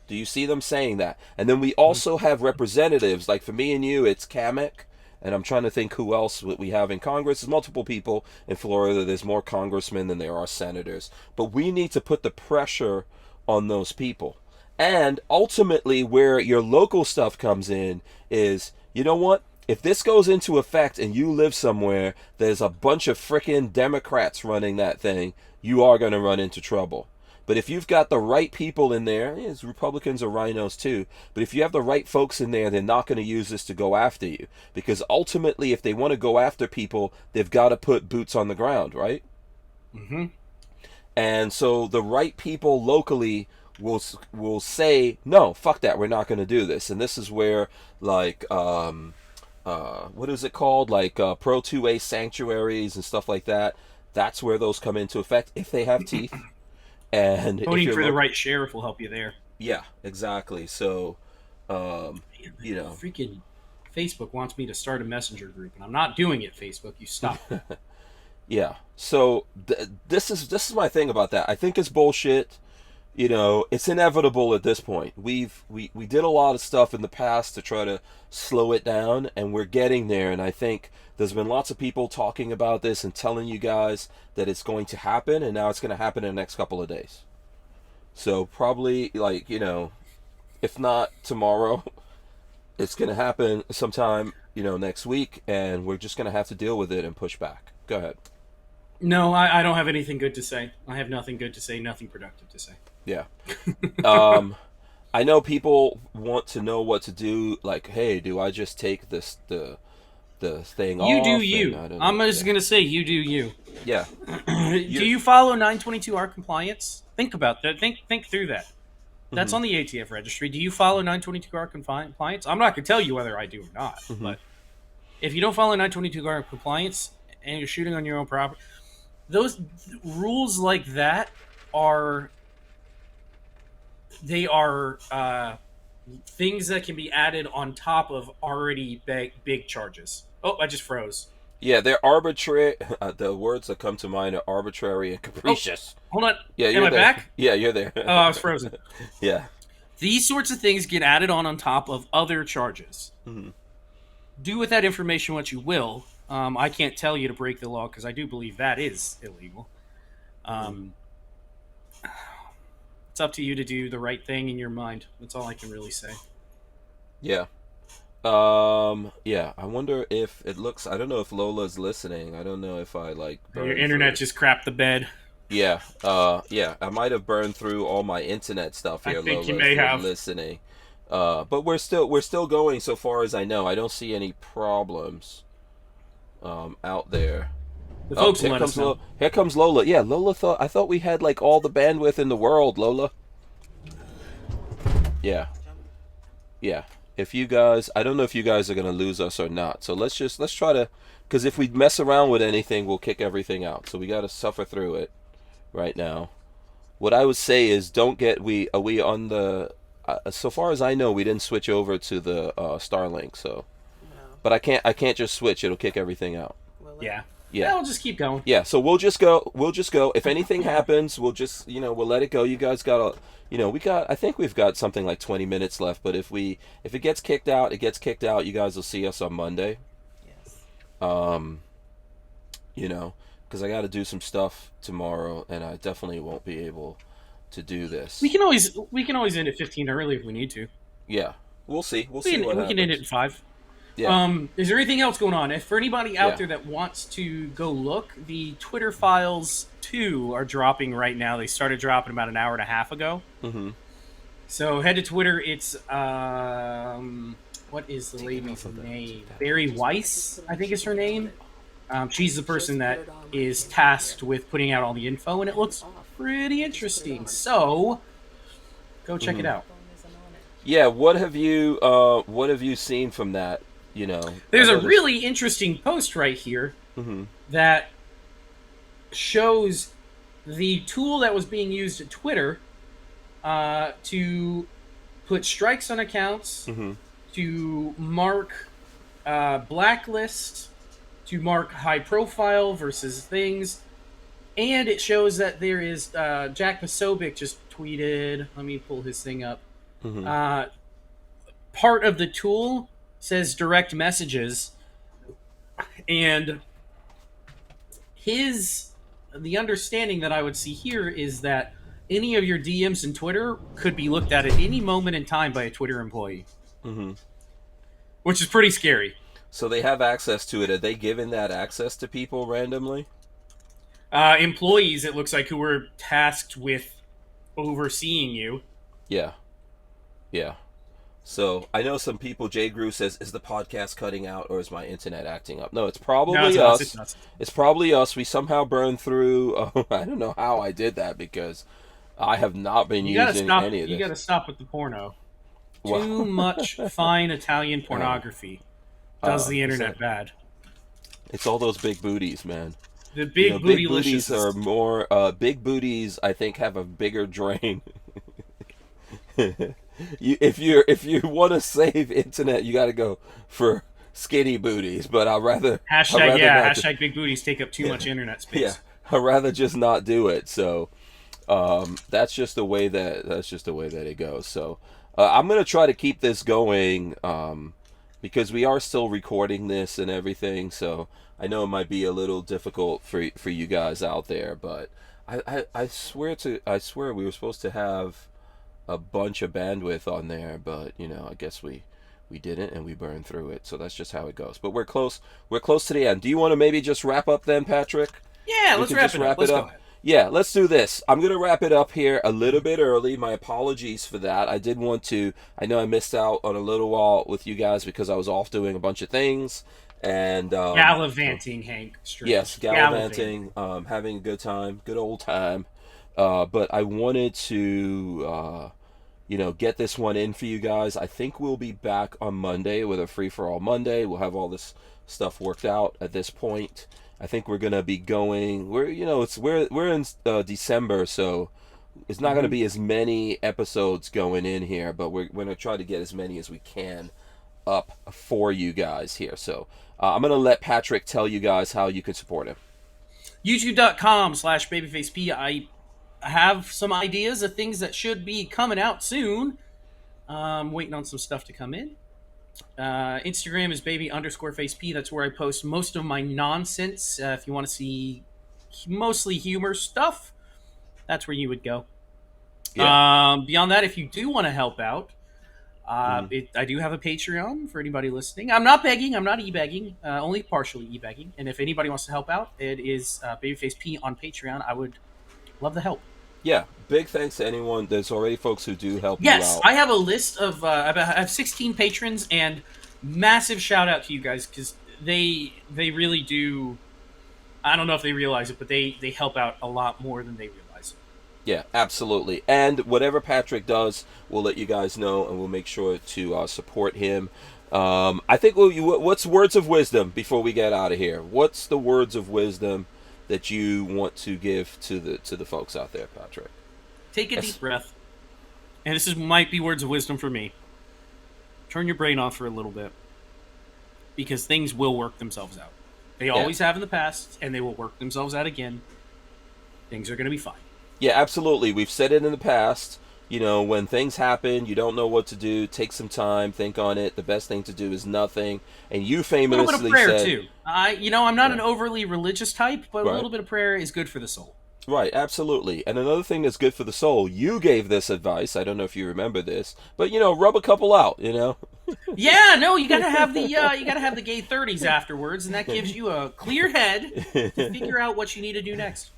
Do you see them saying that? And then we also have representatives, like for me and you, it's Kamek. And I'm trying to think who else we have in Congress. There's multiple people in Florida. There's more congressmen than there are senators. But we need to put the pressure on those people. And ultimately, where your local stuff comes in is, you know what? If this goes into effect and you live somewhere, there's a bunch of frickin' Democrats running that thing, you are going to run into trouble. But if you've got the right people in there, Republicans are rhinos too, but if you have the right folks in there, they're not going to use this to go after you. Because ultimately, if they want to go after people, they've got to put boots on the ground, right? Mm-hmm. And so the right people locally will say, no, fuck that, we're not going to do this. And this is where, like, what is it called? Like Pro 2A sanctuaries and stuff like that. That's where those come into effect if they have teeth. And voting for the right sheriff will help you there. Yeah, exactly. So, you know, freaking Facebook wants me to start a messenger group, and I'm not doing it. Facebook, you stop. Yeah. So this is my thing about that. I think it's bullshit. You know, it's inevitable at this point. We did a lot of stuff in the past to try to slow it down, and we're getting there. And I think there's been lots of people talking about this and telling you guys that it's going to happen, and now it's going to happen in the next couple of days. So probably, like, you know, if not tomorrow, it's going to happen sometime, you know, next week, and we're just going to have to deal with it and push back. Go ahead. No, I don't have anything good to say. I have nothing good to say, nothing productive to say. Yeah. I know people want to know what to do. Like, hey, do I just take the thing off? You do you. I'm just going to say you do you. Yeah. Do you follow 922R compliance? Think about that. Think through that. That's on the ATF registry. Do you follow 922R compliance? I'm not going to tell you whether I do or not. But if you don't follow 922R compliance and you're shooting on your own property, those rules like that are things that can be added on top of already big charges. Oh, I just froze. Yeah, they're arbitrary. The words that come to mind are arbitrary and capricious. Oh, hold on. Yeah, Am I there. back? Yeah, you're there. Oh, I was frozen. Yeah. These sorts of things get added on top of other charges. Mm-hmm. Do with that information what you will. I can't tell you to break the law because I do believe that is illegal. It's up to you to do the right thing in your mind. That's all I can really say. Yeah. Yeah. I wonder if it looks. I don't know if Lola's listening. I don't know if I like. Your internet just crapped the bed. Yeah. Yeah. I might have burned through all my internet stuff here. I think Lola, you may have listening. But we're still going so far as I know. I don't see any problems. Out there. The folks will let us know. Here comes Lola. Yeah, Lola I thought we had like all the bandwidth in the world, Lola. Yeah. Yeah. if you guys, I don't know if you guys are gonna lose us or not. So let's try to, because if we mess around with anything, we'll kick everything out. So we got to suffer through it right now. What I would say is, don't get we are we on the. So far as I know, we didn't switch over to the Starlink. So, No. but I can't just switch. It'll kick everything out. Will it? Yeah. Yeah. We'll just keep going. Yeah, so we'll just go. If anything happens, we'll just, we'll let it go. You guys got I think we've got something like 20 minutes left, but if it gets kicked out, it gets kicked out. You guys will see us on Monday. Yes. Because I got to do some stuff tomorrow, and I definitely won't be able to do this. We can always end at 15 early if we need to. Yeah, we'll see. We'll We see can, what we happens. can end it at 5. Yeah. Is there anything else going on? If for anybody out Yeah. there that wants to go look, the Twitter Files 2 are dropping right now. They started dropping about an hour and a half ago. Mm-hmm. So head to Twitter. It's what is the lady's name? Barry Weiss, I think is her name. She's the person that is tasked with putting out all the info, and it looks pretty interesting. So go check it out. Yeah. What have you seen from that? There's I a noticed- really interesting post right here Mm-hmm. that shows the tool that was being used at Twitter to put strikes on accounts, Mm-hmm. to mark blacklist, to mark high profile versus things, and it shows that there is Jack Posobiec just tweeted. Let me pull his thing up. Mm-hmm. Part of the tool says direct messages, and the understanding that I would see here is that any of your DMs in Twitter could be looked at any moment in time by a Twitter employee, Mm-hmm. which is pretty scary. So they have access to it. Are they giving that access to people randomly? Employees, it looks like, who were tasked with overseeing you. Yeah. Yeah. So I know some people. Jay Grew says, "Is the podcast cutting out, or is my internet acting up?" No, it's probably No, it's us. us. It's us. It's probably us. We somehow burned through. I don't know how I did that because I have not been You gotta using stop. any of this. You gotta stop with the porno. Wow. Too much fine Italian pornography does the is internet that- bad. It's all those big booties, man. The big Big bootylicious booties are more. Big booties, I think, have a bigger drain. If you want to save internet, you got to go for skinny booties. But I'd rather not hashtag big booties take up too much internet space. Yeah, I'd rather just not do it. So that's just the way that it goes. So I'm gonna try to keep this going because we are still recording this and everything. So I know it might be a little difficult for you guys out there, but I swear we were supposed to have a bunch of bandwidth on there, but I guess we didn't, and we burned through it. So that's just how it goes. But we're close to the end. Do you want to maybe just wrap up then, Patrick? Yeah, let's wrap it up. Let's go ahead. Yeah, let's do this. I'm going to wrap it up here a little bit early. My apologies for that. I did want to. I know I missed out on a little while with you guys because I was off doing a bunch of things. And Gallivanting, Hank. Straight. Yes, gallivanting, having a good time, good old time. But I wanted to, get this one in for you guys. I think we'll be back on Monday with a free-for-all Monday. We'll have all this stuff worked out at this point. I think we're gonna be going. We're in December, so it's not gonna be as many episodes going in here. But we're gonna try to get as many as we can up for you guys here. So I'm gonna let Patrick tell you guys how you can support him. YouTube.com/babyfaceP. I have some ideas of things that should be coming out soon. Waiting on some stuff to come in. Instagram is baby_faceP. That's where I post most of my nonsense. If you want to see mostly humor stuff, that's where you would go. Yeah. Beyond that, if you do want to help out, I do have a Patreon for anybody listening. I'm not begging. I'm not e-begging. Only partially e-begging. And if anybody wants to help out, it is babyfaceP on Patreon. I would love the help. Yeah, big thanks to anyone. There's already folks who do help Yes, you out. I have a list of I have 16 patrons, and massive shout out to you guys because they really do. I don't know if they realize it, but they help out a lot more than they realize. Yeah, absolutely. And whatever Patrick does, we'll let you guys know, and we'll make sure to support him. I think what's words of wisdom before we get out of here? What's the words of wisdom that you want to give to the folks out there, Patrick? Take a deep breath. And might be words of wisdom for me. Turn your brain off for a little bit. Because things will work themselves out. They always have in the past, and they will work themselves out again. Things are going to be fine. Yeah, absolutely. We've said it in the past. You know, when things happen, you don't know what to do. Take some time, think on it. The best thing to do is nothing. And you famously a little bit of prayer said, too. I'm not an overly religious type, but a little bit of prayer is good for the soul. Right, absolutely. And another thing that's good for the soul, you gave this advice. I don't know if you remember this, but rub a couple out. Yeah, no, you gotta have the gay 30s afterwards, and that gives you a clear head to figure out what you need to do next.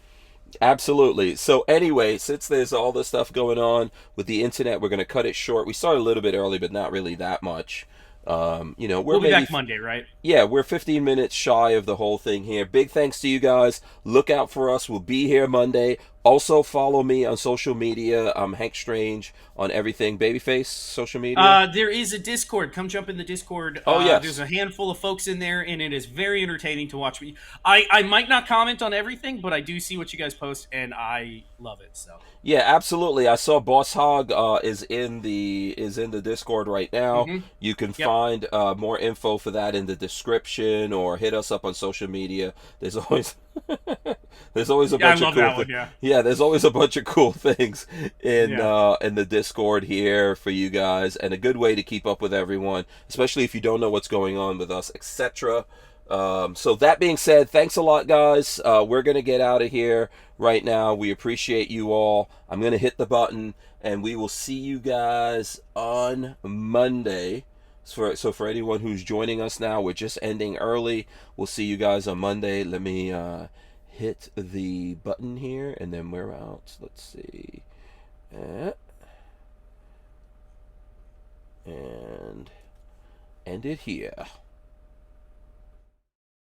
Absolutely. So anyway, since there's all this stuff going on with the internet, we're going to cut it short. We started a little bit early, but not really that much. We'll be back Monday, right? Yeah, we're 15 minutes shy of the whole thing here. Big thanks to you guys. Look out for us. We'll be here Monday. Also follow me on social media. I'm Hank Strange on everything. Babyface, social media? There is a Discord. Come jump in the Discord. Oh, yes. There's a handful of folks in there, and it is very entertaining to watch. I might not comment on everything, but I do see what you guys post, and I love it. So yeah, absolutely. I saw Boss Hog is in the Discord right now. Mm-hmm. You can find more info for that in the description, or hit us up on social media. There's always a bunch of cool things. Yeah, there's always a bunch of cool things in the Discord here for you guys, and a good way to keep up with everyone, especially if you don't know what's going on with us, etc. So that being said, thanks a lot, guys. We're going to get out of here right now. We appreciate you all. I'm going to hit the button, and we will see you guys on Monday. So for anyone who's joining us now, we're just ending early. We'll see you guys on Monday. Let me hit the button here, and then we're out. Let's see. And end it here.